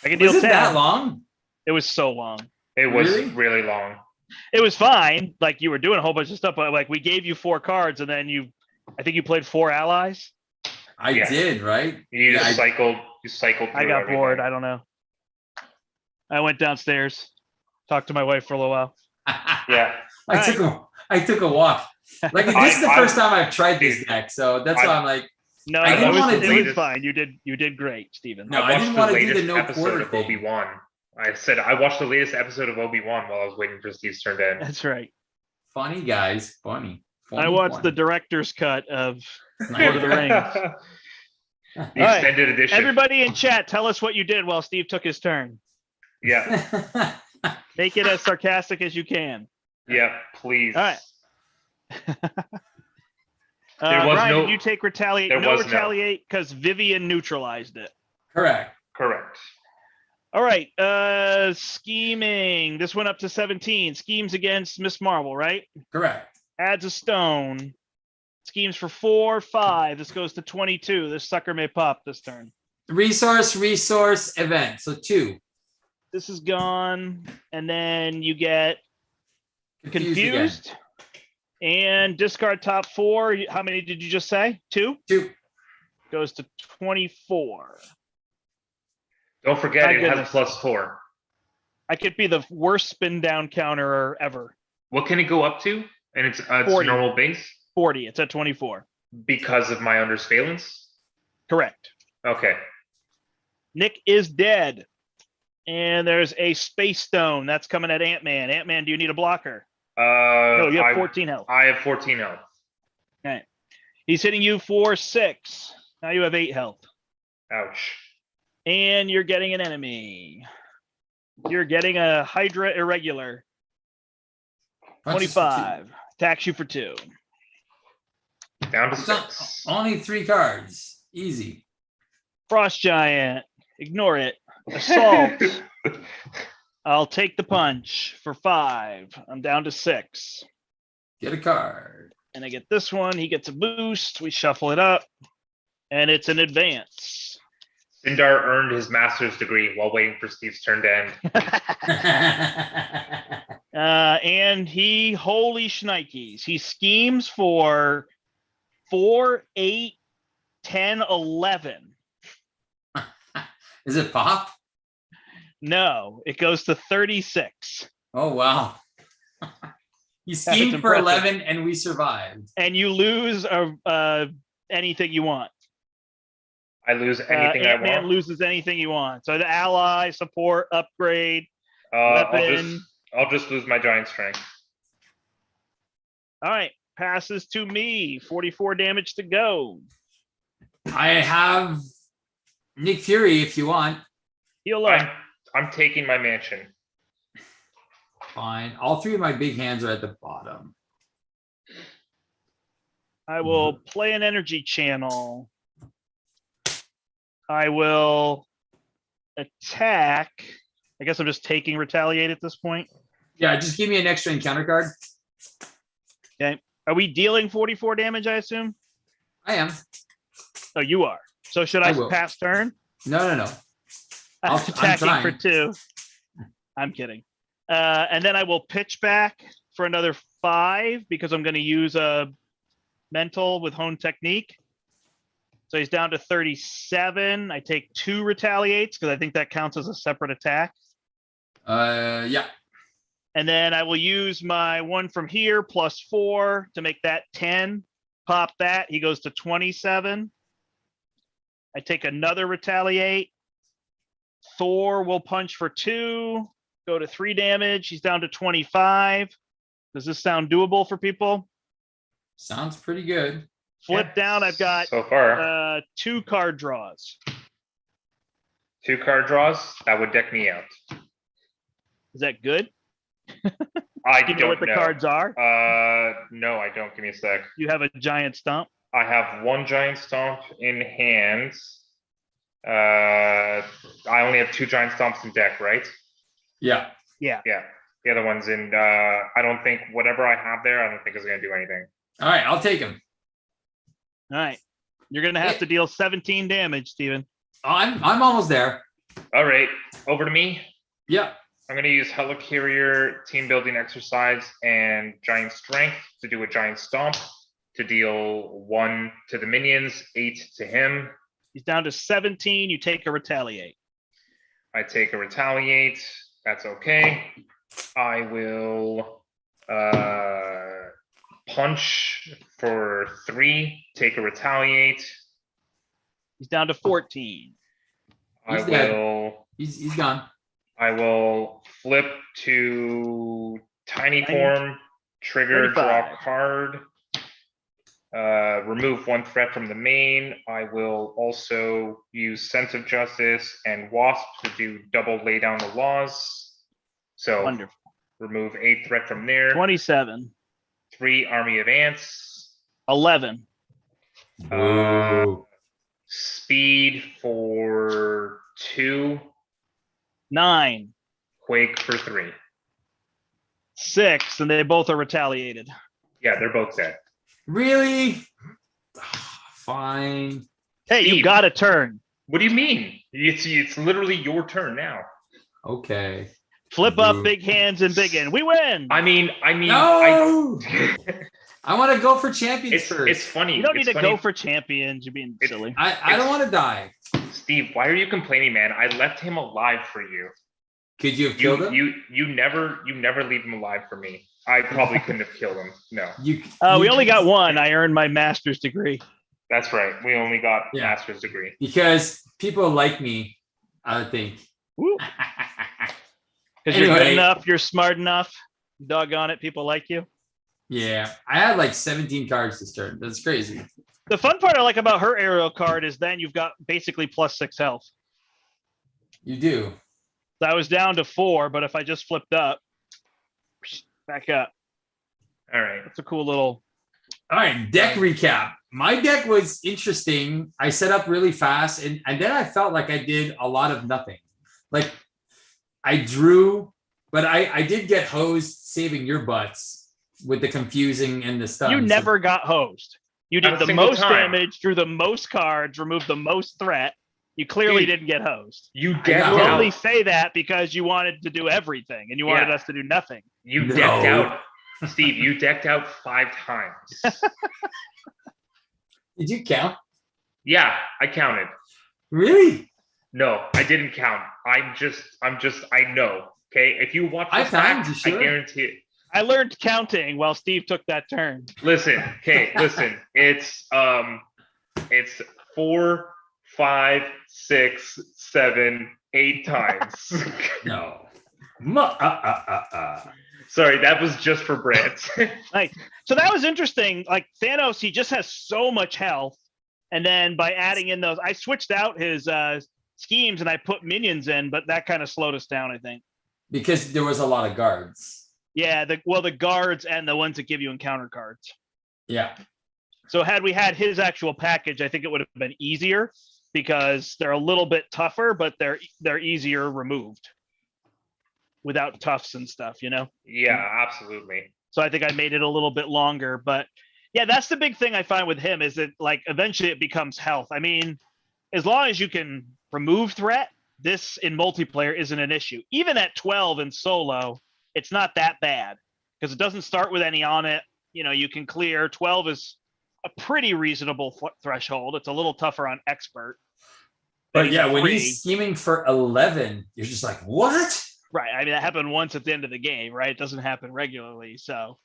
I can deal Was it 10. that long? It was so long. It was Really? really long. It was fine. Like you were doing a whole bunch of stuff, but like we gave you 4 cards and then I think you played 4 allies. I Yeah. did, right? You Yeah, just cycled. You cycled. I through got everything. bored. I don't know. I went downstairs, talked to my wife for a little while. Yeah. I took a walk. Like this is the first time I've tried this deck, so that's why I'm like, No, I didn't wanna do it was this. fine. You did great, Steven. No, I I watched didn't the wanna do the latest no episode quarter of thing. Obi-Wan. I said I watched the latest episode of Obi-Wan while I was waiting for Steve's turn to end. That's right. funny guys, funny. I watched the director's cut of Lord of the Rings. The All right. extended edition. Everybody in chat, tell us what you did while Steve took his turn. Yeah. Make it as sarcastic as you can. Yeah. Please. All right. There was Ryan, no- did you take retaliate? there No was no. retaliate because Vivian neutralized it. Correct. Correct. All right. Scheming. This went up to 17. Schemes against Miss Marvel, right? Correct. Adds a stone. Schemes for 4, 5. This goes to 22. This sucker may pop this turn. Resource, event. So 2. This is gone. And then you get again. confused. And discard top 4. How many did you just say? 2? 2. Goes to 24. Don't forget My it goodness. has +4. I could be the worst spin down counter ever. What can it go up to? And it's 40. normal base 40. It's at 24. because of my underscalance. Correct. Okay. Nick is dead. And there's a space stone that's coming at Ant-Man. Ant-Man, do you need a blocker? No, you have 14 health. I have 14 health. All right. He's hitting you for 6. Now you have 8 health. Ouch. And you're getting an enemy. You're getting a Hydra Irregular. 25. Attacks you for 2. Down to It's not- 6. only 3 cards. Easy. Frost Giant. Ignore it. Assault. I'll take the punch for 5. I'm down to 6. Get a card. And I get this one. He gets a boost. We shuffle it up. And it's an advance. Sindar earned his master's degree while waiting for Steve's turn to end. And he, holy shnikes, he schemes for 4, 8, 10, 11. Is it pop? No, it goes to 36. Oh, wow. You That's schemed for impressive. 11 and we survived. And you lose anything you want. I lose anything I Ant-Man want. loses anything you want. So the ally, support, upgrade, I'll weapon. just lose my giant strength. All right, passes to me. 44 damage to go. I have Nick Fury if you want. Heal up. I'm taking my mansion. Fine. All 3 of my big hands are at the bottom. I will play an energy channel. I will attack. I guess I'm just taking retaliate at this point. Yeah, just give me an extra encounter card. Okay. Are we dealing 44 damage, I assume? I am. Oh, you are. So should I I will. pass turn? No. I'm I'm attacking for trying. 2. I'm kidding. And then I will pitch back for another 5 because I'm going to use a mental with hone technique. So he's down to 37. I take 2 retaliates because I think that counts as a separate attack. Yeah. And then I will use my one from here +4 to make that 10. Pop that. He goes to 27. I take another retaliate. Thor will punch for 2. Go to 3 damage. He's down to 25. Does this sound doable for people? Sounds pretty good. Flip Yeah. down. I've got So far, 2 card draws. 2 card draws. That would deck me out. Is that good? I Do you don't know what the cards are? No, I don't. Give me a sec. You have a giant stump. I have one giant stomp in hand. I only have 2 giant stomps in deck, right? Yeah. Yeah. Yeah. The other one's in. I don't think whatever I have there, I don't think is going to do anything. All right, I'll take him. All right. You're going to have to deal 17 damage, Steven. I'm almost there. All right, over to me. Yeah. I'm going to use Helicarrier, Team Building Exercise, and Giant Strength to do a Giant Stomp to deal 1 to the minions, 8 to him. He's down to 17. You take a Retaliate. I take a Retaliate. That's okay. I will punch for 3, take a Retaliate. He's down to 14. He's dead. He's gone. I will flip to Tiny Form, trigger, 35. draw card, remove 1 threat from the main. I will also use Sense of Justice and Wasp to do double lay down the laws. So Wonderful. remove 8 threat from there. 27. 3 Army of Ants. 11. Speed for 2. 9. Quake for 3. 6. And they both are retaliated. Yeah, they're both dead. Really? Fine. Hey, Steve, you got a turn. What do you mean? It's literally your turn now. Okay. Flip up, big hands, and big in. We win. I mean, No! I want to go for champions first. It's funny. You don't need it's to funny. go for champions. You're being silly. I don't want to die. Steve, why are you complaining, man? I left him alive for you. Could you have killed him? You never leave him alive for me. I probably couldn't have killed him. No. We only got 1. I earned my master's degree. That's right. We only got master's degree. Because people like me, I think. Because you're good enough, you're smart enough. Doggone it, people like you. Yeah, I had like 17 cards this turn. That's crazy. The fun part I like about her aerial card is then you've got basically +6 health. You do. So I was down to 4, but if I just flipped up, back up. All right. That's a cool little. All right, deck recap. My deck was interesting. I set up really fast, and then I felt like I did a lot of nothing. Like I drew, but I did get hosed saving your butts with the confusing and the stuff. You never got hosed. You did Not a the single most time. damage, drew the most cards, removed the most threat. You clearly didn't get hosed. You got decked You hosed. only out. say that because you wanted to do everything and you wanted Yeah. us to do nothing. You No. decked out. Steve, you decked out 5 times. Did you count? Yeah, I counted. Really? No, I didn't count. I know. Okay. If you watch I this back, timed, you sure? I guarantee it. I learned counting while Steve took that turn. Listen, okay, listen. It's 4, 5, 6, 7, 8 times. No. Sorry, that was just for Brandt. Right. So that was interesting. Like Thanos, he just has so much health. And then by adding in those, I switched out his schemes and I put minions in, but that kind of slowed us down, I think. Because there was a lot of guards. Yeah, the guards and the ones that give you encounter cards. Yeah. So had we had his actual package, I think it would have been easier because they're a little bit tougher, but they're easier removed without tufts and stuff, you know? Yeah, absolutely. So I think I made it a little bit longer, but yeah, that's the big thing I find with him is that like eventually it becomes health. I mean, as long as you can remove threat, this in multiplayer isn't an issue. Even at 12 in solo, it's not that bad because it doesn't start with any on it. You know, you can clear. 12 is a pretty reasonable threshold. It's a little tougher on expert. But yeah, when he's scheming for 11, you're just like, what? Right. I mean, that happened once at the end of the game, right? It doesn't happen regularly. So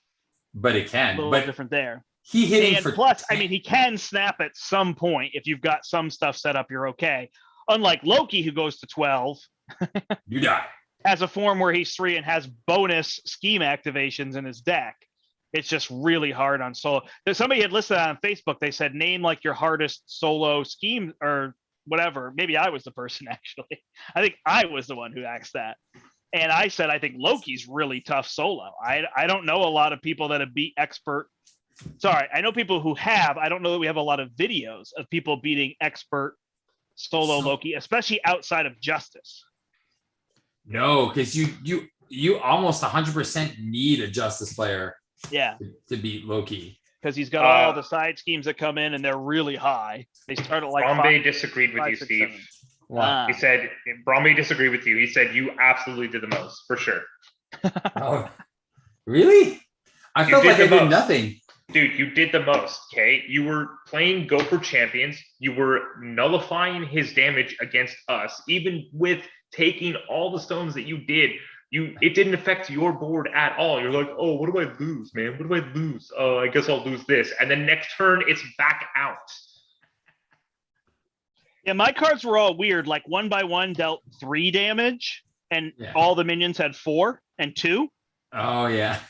But it can. a little But different there. he hitting And for plus, I mean, he can snap at some point. If you've got some stuff set up, you're okay. Unlike Loki, who goes to 12, you die. has a form where he's 3 and has bonus scheme activations in his deck. It's just really hard on solo. Somebody had listed on Facebook. They said, name like your hardest solo scheme or whatever. Maybe I was the person, actually. I think I was the one who asked that. And I said, I think Loki's really tough solo. I don't know a lot of people that have beat expert. Sorry, I know people who have. I don't know that we have a lot of videos of people beating expert solo Loki, especially outside of Justice. No, because you almost 100% need a Justice player. Yeah, to beat Loki. Because he's got all the side schemes that come in and they're really high. They start at like Bromby disagreed with you, 6, Steve. 7. Wow. He said Bromby disagreed with you. He said you absolutely did the most, for sure. Oh, really? I felt like I did nothing. Dude, you did the most, okay? You were playing Go for Champions. You were nullifying his damage against us, even with taking all the stones that you did. It didn't affect your board at all. You're like, oh, what do I lose, man? What do I lose? Oh, I guess I'll lose this. And then next turn, it's back out. Yeah, my cards were all weird. Like 1 by 1 dealt 3 damage, and all the minions had 4 and 2. Oh yeah.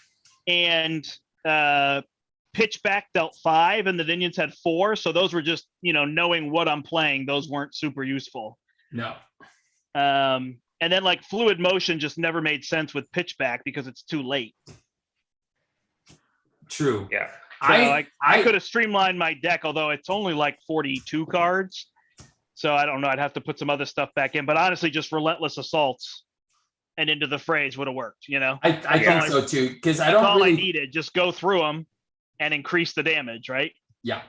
And Pitchback dealt 5, and the minions had 4. So those were just, knowing what I'm playing. Those weren't super useful. No. And then like Fluid Motion just never made sense with Pitchback because it's too late. True. Yeah. So I could have streamlined my deck, although it's only like 42 cards. So I don't know. I'd have to put some other stuff back in. But honestly, just Relentless Assaults and Into the Phrase would have worked, I think so too. Because I don't all really... I needed. Just go through them and increase the damage, right? Yeah.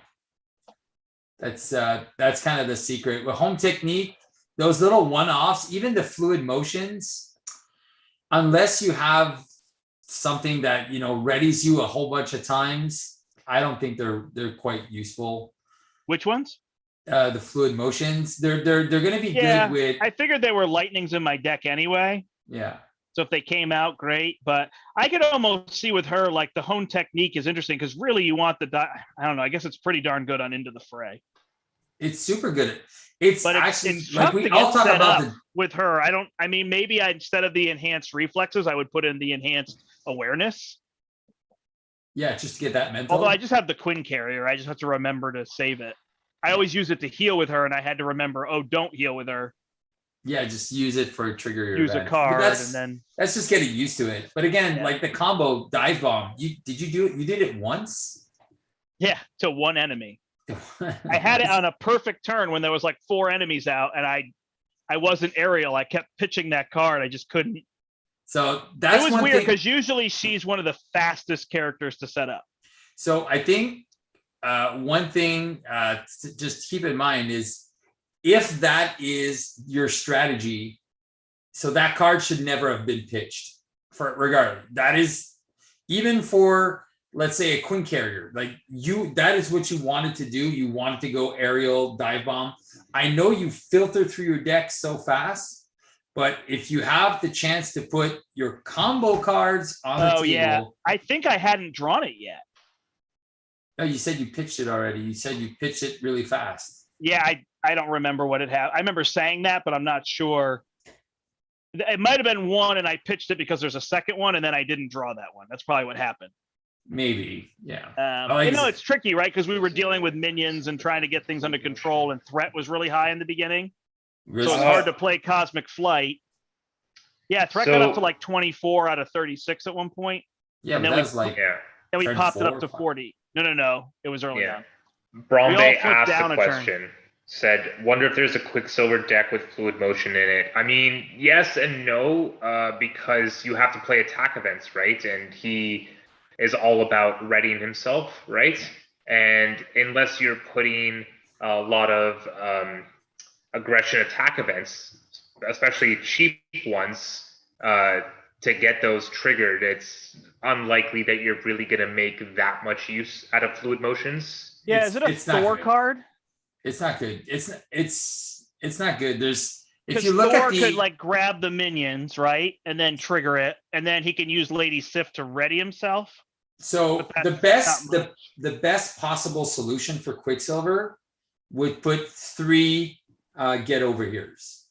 That's kind of the secret. With Home Technique, those little one-offs, even the Fluid Motions, unless you have something that readies you a whole bunch of times, I don't think they're quite useful. Which ones? The Fluid Motions. They're going to be good with. I figured they were lightnings in my deck anyway. Yeah. So if they came out, great. But I could almost see with her, like the Home Technique is interesting because really you want I don't know. I guess it's pretty darn good on Into the Fray. It's super good. It's actually it's like we all talk about with her. Maybe instead of the enhanced reflexes, I would put in the enhanced awareness. Yeah, just to get that mental. Although I just have the Quinn Carrier. I just have to remember to save it. I always use it to heal with her, and I had to remember, don't heal with her. Yeah, just use it for trigger your use event. A card, and then that's just getting used to it. But again, like the combo dive bomb, you did it once? Yeah, to one enemy. I had it on a perfect turn when there was like 4 enemies out, and I wasn't aerial. I kept pitching that card. I just couldn't. So that's it was weird because usually she's one of the fastest characters to set up. So I think one thing to just keep in mind is if that is your strategy, so that card should never have been pitched for regardless. That is even for, let's say, a Quinn Carrier, that is what you wanted to do. You wanted to go aerial dive bomb. I know you filter through your deck so fast, but if you have the chance to put your combo cards on the table. Yeah. I think I hadn't drawn it yet. No, you said you pitched it already. You said you pitched it really fast. Yeah, I don't remember what it had. I remember saying that, but I'm not sure. It might have been one, and I pitched it because there's a second one, and then I didn't draw that one. That's probably what happened. Maybe, yeah. It's tricky, right? Because we were dealing with minions and trying to get things under control, and threat was really high in the beginning. So it's hard to play Cosmic Flight. Yeah, threat got up to like 24 out of 36 at one point. Yeah, but that's like... Then we popped it up to 40. No. It was early on. Bromby asked a question. Said, wonder if there's a Quicksilver deck with Fluid Motion in it. I mean, yes and no, because you have to play attack events, right? And he is all about readying himself, right? And unless you're putting a lot of aggression attack events, especially cheap ones, to get those triggered, it's unlikely that you're really going to make that much use out of Fluid Motions. Yeah, is it a Thor card? It's not good. It's not good. If you look Thor could like grab the minions, right, and then trigger it, and then he can use Lady Sif to ready himself. So the best possible solution for Quicksilver would put 3 get over here's,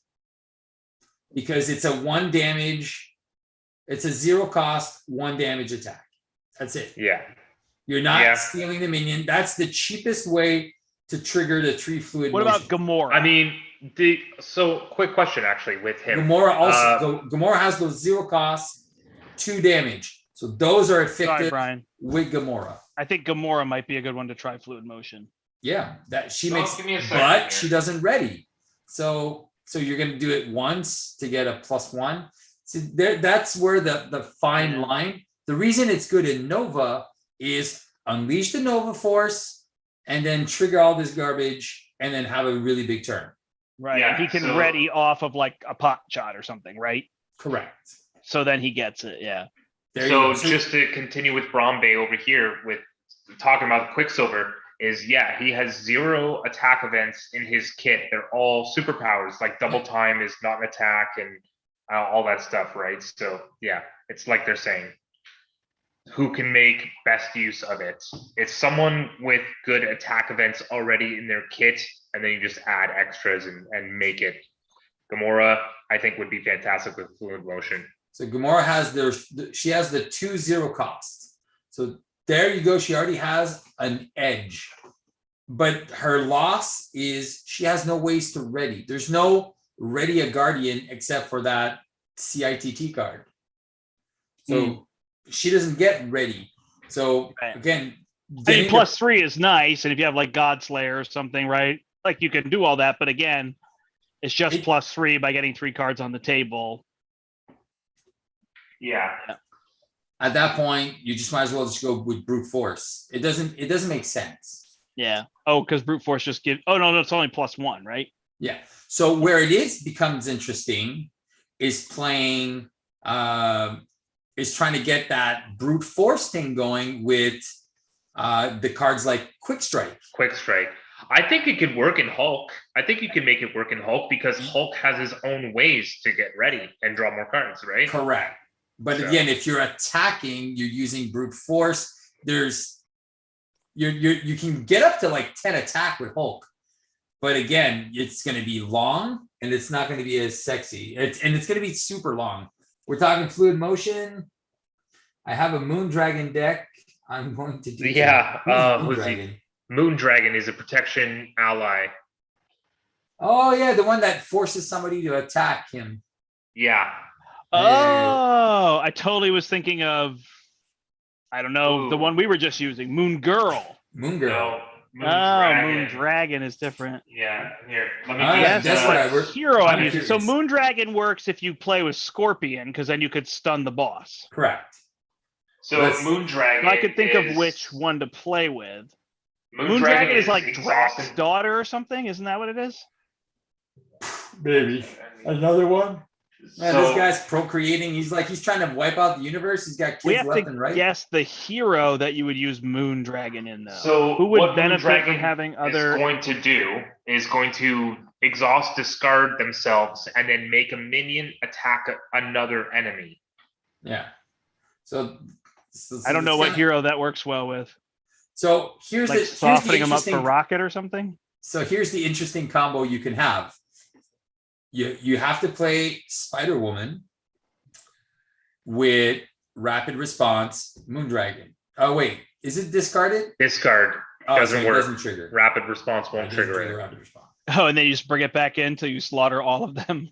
because it's a 1 damage. It's a 0 cost 1 damage attack. That's it. Yeah. You're not stealing the minion. That's the cheapest way to trigger the 3 fluid. What motion. about Gamora? I mean, So quick question actually with him. Gamora also Gamora has those 0 costs, 2 damage. So those are Sorry, effective Brian. with Gamora. I think Gamora might be a good one to try fluid motion. Yeah, that she Oh, makes, give me a second but here. she doesn't ready. So you're gonna do it once to get a +1. So that's where the fine line. The reason it's good in Nova is unleash the Nova Force and then trigger all this garbage and then have a really big turn. Right. Yeah, He can so- ready off of like a pot shot or something, right? Correct. So then he gets it. Yeah. There you So go. just to continue with Brombae over here with talking about Quicksilver is he has 0 attack events in his kit. They're all superpowers, like double time is not an attack and all that stuff, right? So yeah, it's like they're saying, who can make best use of it? It's someone with good attack events already in their kit, and then you just add extras and make it. Gamora, I think, would be fantastic with fluid motion. So Gamora has she has the 2 0 costs. So there you go. She already has an edge. But her loss is she has no ways to ready. There's no ready a guardian except for that CITT card. So she doesn't get ready. So again, I mean, +3 is nice. And if you have like Godslayer or something, right? Like you can do all that. But again, it's just +3 by getting 3 cards on the table. Yeah. At that point, you just might as well just go with brute force. It doesn't make sense. Yeah. Oh, because brute force just gives. Oh no, it's only +1, right? Yeah. So where it becomes interesting is playing is trying to get that brute force thing going with the cards like Quick Strike. Quick Strike. I think it could work in Hulk. I think you can make it work in Hulk because Hulk has his own ways to get ready and draw more cards, right? Correct. But again, if you're attacking, you're using brute force. You can get up to like 10 attack with Hulk, but again, it's going to be long and it's not going to be as sexy. It's going to be super long. We're talking fluid motion. I have a Moondragon deck. I'm going to do. Yeah. Moondragon. Moondragon is a protection ally. Oh yeah, the one that forces somebody to attack him. Yeah. Oh, I totally was thinking of, I don't know, the one we were just using, Moon Girl. Moon Girl. No, Moondragon is different. Yeah, here. Let me Yes, that's that's what what hero I'm using. So curious. Moondragon works if you play with Scorpion, because then you could stun the boss. Correct. So Moondragon. I could think of which one to play with. Moondragon Moondragon is like exhausted. Drax's daughter or something, isn't that what it is? Maybe another one. Man, So- this guy's procreating. He's trying to wipe out the universe. He's got We kids have left to and right. guess the hero that you would use Moondragon in, though. So who would what benefit from Moondragon having is other? going to do is going to exhaust, discard themselves, and then make a minion attack another enemy. Yeah. So I don't know what hero that works well with. So here's Like the here's the softening them up for interesting. Rocket or something. So here's the interesting combo you can have. You have to play Spider Woman with rapid response Moondragon. Oh wait, is it discarded? Discard Oh, doesn't so it work. doesn't trigger. Rapid response won't It doesn't trigger it. rapid response. Oh, and then you just bring it back in till you slaughter all of them.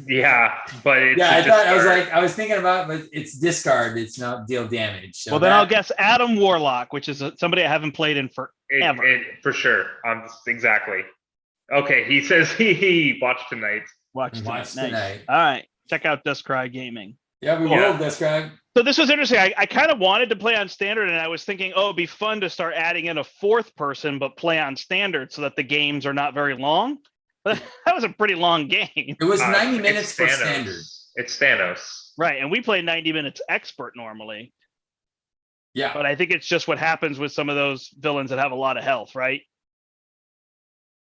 Yeah, but it's Yeah, a I thought discard. I was thinking about, but it's discard. It's not deal damage. So Well, then I'll that- guess Adam Warlock, which is somebody I haven't played in forever. For sure. Exactly. Okay, he says he watched tonight. Watch tonight. Watch Nice. tonight. All right, check out Deskcry Gaming. Yeah, we Yeah. will discard. So this was interesting. I kind of wanted to play on standard, and I was thinking, oh, it'd be fun to start adding in a 4th person, but play on standard so that the games are not very long. But that was a pretty long game, It was 90 It's minutes for Thanos. standard. It's Thanos. right? And we play 90 minutes expert normally, Yeah. but I think it's just what happens with some of those villains that have a lot of health, right?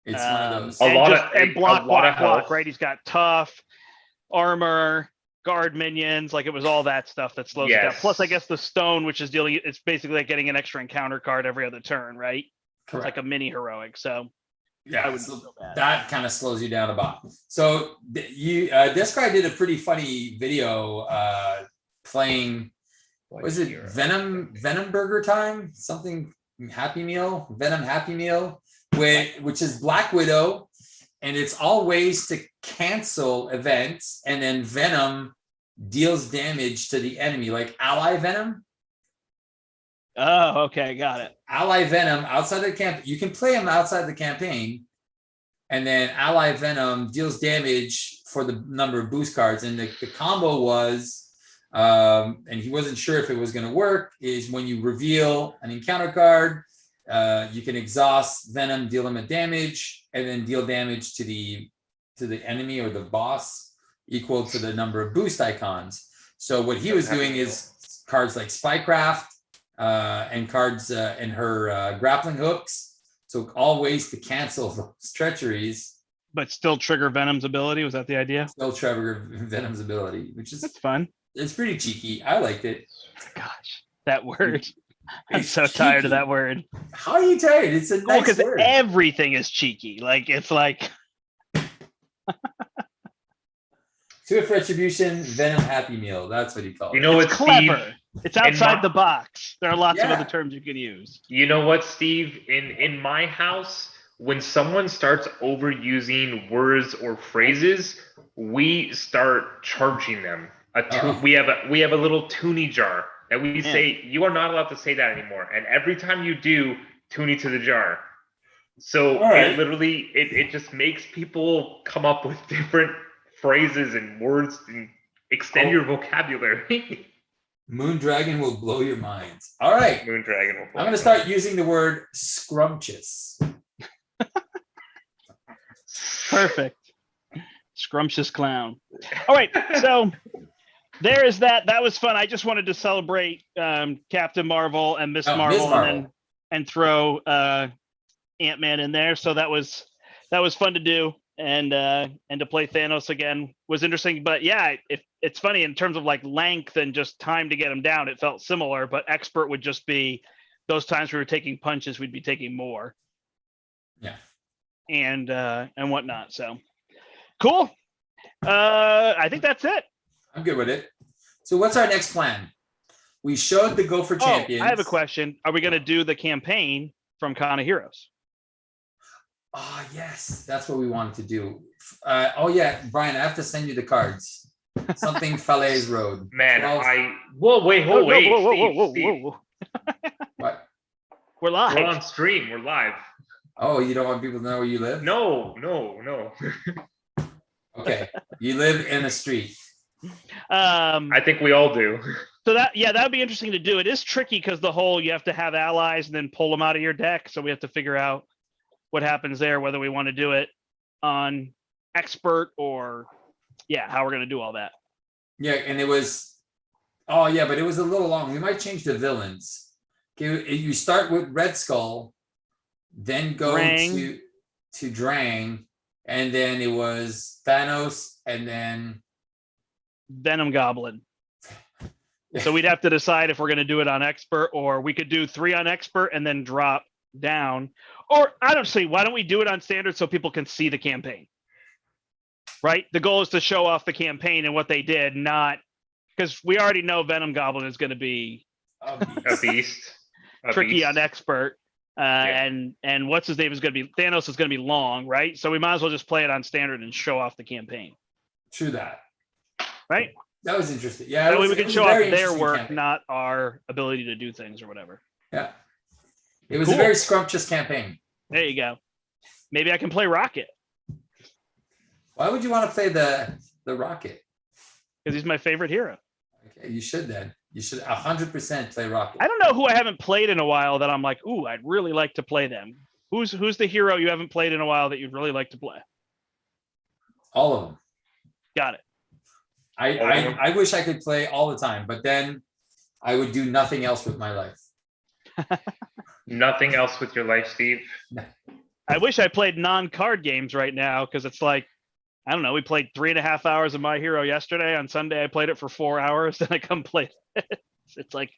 It's one of those. A And lot just- of- and block, a lot block, of block, health. right? He's got tough, armor, guard minions, like it was all that stuff that slows it down. Yes. Plus, I guess the stone, which is dealing, it's basically like getting an extra encounter card every other turn, right? It's Correct. like a mini heroic. So I Yeah, wouldn't so feel bad. that kind of slows you down a lot. So this guy did a pretty funny video playing. Was it Venom Burger Time? Something Happy Meal, Venom Happy Meal, which is Black Widow and it's all ways to cancel events, and then Venom deals damage to the enemy, like ally Venom. Oh, okay, got it. Ally Venom outside the camp. You can play him outside the campaign, and then ally Venom deals damage for the number of boost cards. And the combo was, and he wasn't sure if it was going to work, is when you reveal an encounter card, you can exhaust Venom, deal him a damage, and then deal damage to the enemy or the boss equal to the number of boost icons. So what he was doing is cards like Spycraft, and cards and her grappling hooks. So all ways to cancel those treacheries. But still trigger Venom's ability. Was that the idea? Still trigger Venom's ability, which is That's fun. It's pretty cheeky. I liked it. Gosh, that word. I'm It's so tired of cheeky. that word. How are you tired? It's a Well, nice because word. everything is cheeky. Like it's like Swift Retribution, Venom Happy Meal. That's what he called You it. know it's what, clever. Steve? It's outside my- the box. There are lots of Yeah. other terms you can use. You know what, Steve? In my house, when someone starts overusing words or phrases, we start charging them. We have a little toonie jar that we say you are not allowed to say that anymore. And every time you do, toonie to the jar. So right. it literally it just makes people come up with different phrases and words and extend your vocabulary. Moondragon will blow your minds. All right. Moondragon will I'm going to start using the word scrumptious. Perfect. Scrumptious clown. All right, so there is that. That was fun. I just wanted to celebrate Captain Marvel and Miss Marvel, and throw Ant-Man in there. So that was fun to do, and to play Thanos again was interesting. But yeah, it's funny in terms of like length and just time to get him down. It felt similar, but expert would just be those times we were taking punches, we'd be taking more. Yeah. And whatnot. So cool. I think that's it. I'm good with it. So what's our next plan? We showed the Go for Champions. I have a question. Are we going to do the campaign from Con of Heroes? Oh, yes. That's what we wanted to do. Oh, yeah. Brian, I have to send you the cards. Something Falaise Road. Man, 12. whoa, wait, Whoa, Steve. What? We're live. We're on stream. We're live. Oh, you don't want people to know where you live? No. Okay. You live in a street. I think we all do. So that would be interesting to do. It is tricky because the whole you have to have allies and then pull them out of your deck. So we have to figure out what happens there, whether we want to do it on expert or how we're going to do all that. Yeah, and it was, but it was a little long. We might change the villains. Okay, you start with Red Skull, then go Drang. to Drang, and then it was Thanos, and then Venom Goblin. So we'd have to decide if we're going to do it on expert, or we could do 3 on expert and then drop down. Or I don't see, why don't we do it on standard so people can see the campaign? Right? The goal is to show off the campaign and what they did, not because we already know Venom Goblin is going to be a beast. tricky on expert. And what's his name is going to be Thanos is going to be long, right? So we might as well just play it on standard and show off the campaign. True that. Right? That was interesting. Yeah. That way we can show off their work, campaign. not our ability to do things or whatever. Yeah. It was Cool. a very scrumptious campaign. There you go. Maybe I can play Rocket Why would you want to play the Rocket? because he's my favorite hero. Okay, you should then. You should 100% play Rocket. I don't know who I haven't played in a while that I'm like, ooh, I'd really like to play them. Who's the hero you haven't played in a while that you'd really like to play? All of them. Got it. I wish I could play all the time, but then I would do nothing else with my life. Nothing else with your life, Steve. I wish I played non-card games right now because it's like, I don't know, we played 3.5 hours of My Hero yesterday. On Sunday, I played it for 4 hours. Then I come play it. It's like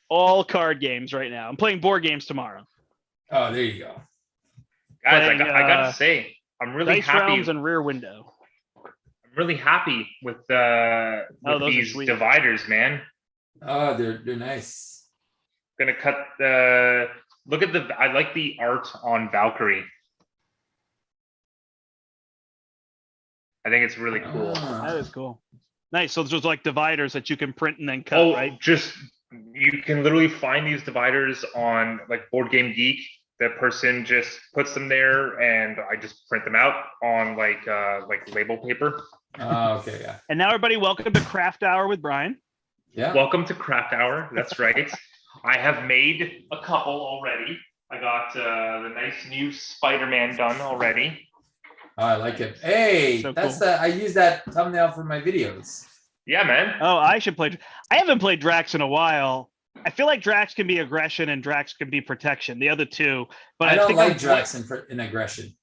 all card games right now. I'm playing board games tomorrow. Oh, there you go. Guys, Playing, I gotta say, I'm really Dice happy. Realms and Rear Window. I'm really happy with those are these sweet. dividers, man. Oh, they're nice. Gonna cut the look at I like the art on Valkyrie. I think it's really cool. That is cool. Nice. So there's like dividers that you can print and then cut, Oh, right? just you can literally find these dividers on like Board Game Geek. That person just puts them there, and I just print them out on like label paper. Okay, yeah. And now everybody, welcome to Craft Hour with Brian. Yeah. Welcome to Craft Hour. That's right. I have made a couple already. I got the nice new Spider-Man done already. Oh, I like it. Hey, So that's cool. I use that thumbnail for my videos. Yeah, man. Oh, I should play. I haven't played Drax in a while. I feel like Drax can be aggression and Drax can be protection. The other two, but I don't think like I'm- Drax in aggression.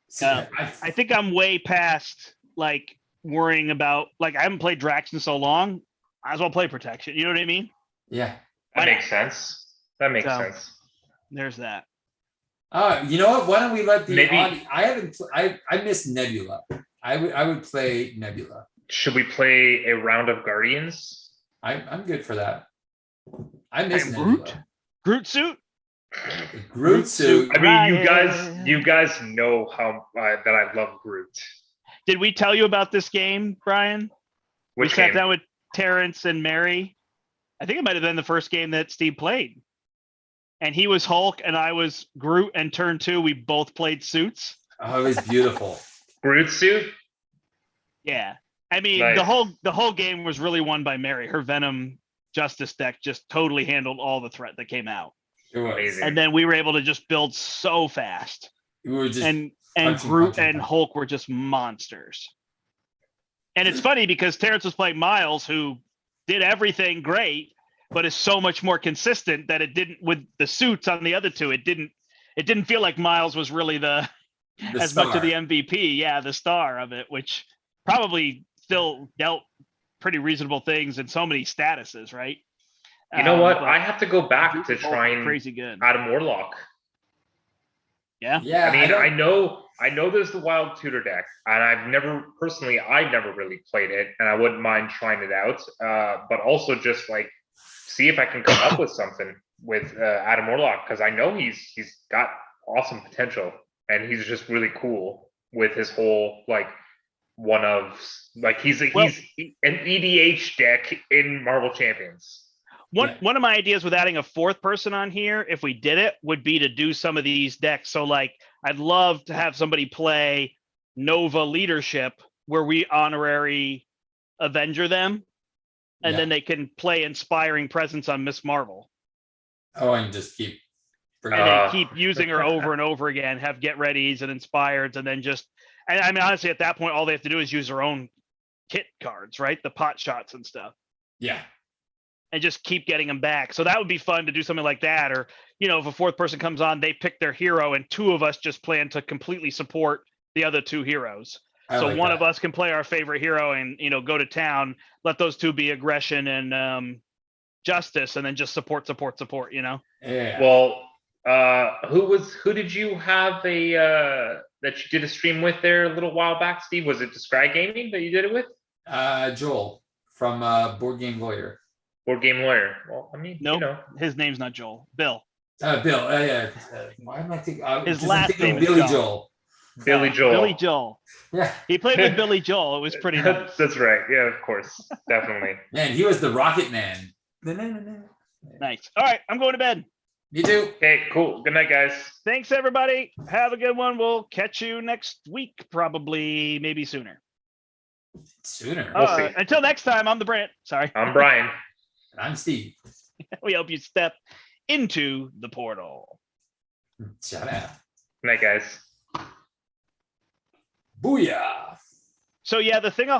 See, I think I'm way past like worrying about like I haven't played Drax in so long. I as well play protection. You know what I mean? yeah. That makes sense. That makes So- sense. There's that. You know what? Why don't we let the Maybe- I haven't. I miss Nebula. I would play Nebula. Should we play a round of Guardians? I'm good for that. I miss And Nebula. Groot suit. Groot suit. I mean, Ryan. you guys know how that I love Groot. Did we tell you about this game, Brian? Which we sat game? down with Terrence and Mary. I think it might have been the first game that Steve played. And he was Hulk and I was Groot, and turn 2, we both played suits. Oh, it was beautiful. Groot suit? Yeah. I mean, Nice. the whole game was really won by Mary. Her Venom Justice deck just totally handled all the threat that came out. It was. Amazing. And then we were able to just build so fast. We were just And punching, Groot punching, and punching. Hulk were just monsters. And it's funny because Terrence was playing Miles, who did everything great, but is so much more consistent that it didn't with the suits on the other two. It didn't feel like Miles was really the as much of star. the MVP. Yeah, the star of it, which probably still dealt pretty reasonable things in so many statuses, right? You know what? but I have to go back to both try and crazy good. Adam Warlock. Yeah. Yeah. I mean, don't- I know there's the Wild Tutor deck, and I've never really played it, and I wouldn't mind trying it out. But also just like see if I can come up with something with Adam Warlock, because I know he's got awesome potential, and he's just really cool with his whole like one of like he's an EDH deck in Marvel Champions. One of my ideas with adding a fourth person on here, if we did it, would be to do some of these decks. So like I'd love to have somebody play Nova Leadership where we honorary Avenger them, and Yeah. then they can play Inspiring Presence on Miss Marvel. Oh, and just keep. And then keep using her over and over again, have Get Readies and Inspireds, and then just and I mean honestly at that point all they have to do is use their own kit cards, right? The pot shots and stuff. Yeah. And just keep getting them back. So that would be fun to do something like that. Or, you know, if a fourth person comes on, they pick their hero and two of us just plan to completely support the other two heroes. I So like one that. of us can play our favorite hero and, you know, go to town, let those two be aggression and justice, and then just support, you know? Yeah. Well, who did you have that you did a stream with there a little while back, Steve? Was it Describe Gaming that you did it with? Joel from Board Game Lawyer. Board Game Lawyer. Well, I mean, Nope. you know. His name's not Joel. Bill. Bill. Yeah. Why am I thinking? His 'cause I'm last thinking name is Billy Joel. Joel. Billy Joel. Billy Joel. Yeah. He played with Billy Joel. It was pretty nice. That's right. Yeah, of course. Definitely. Man, he was the Rocket Man. Nice. All right, I'm going to bed. Me too. Okay, cool. Good night, guys. Thanks, everybody. Have a good one. We'll catch you next week, probably, maybe sooner. Sooner. We'll see. Until next time, I'm the Brandt. Sorry. I'm Brian. I'm Steve. We hope you step into the portal. Shout out. Good night, guys. Booyah. So, yeah, the thing I'll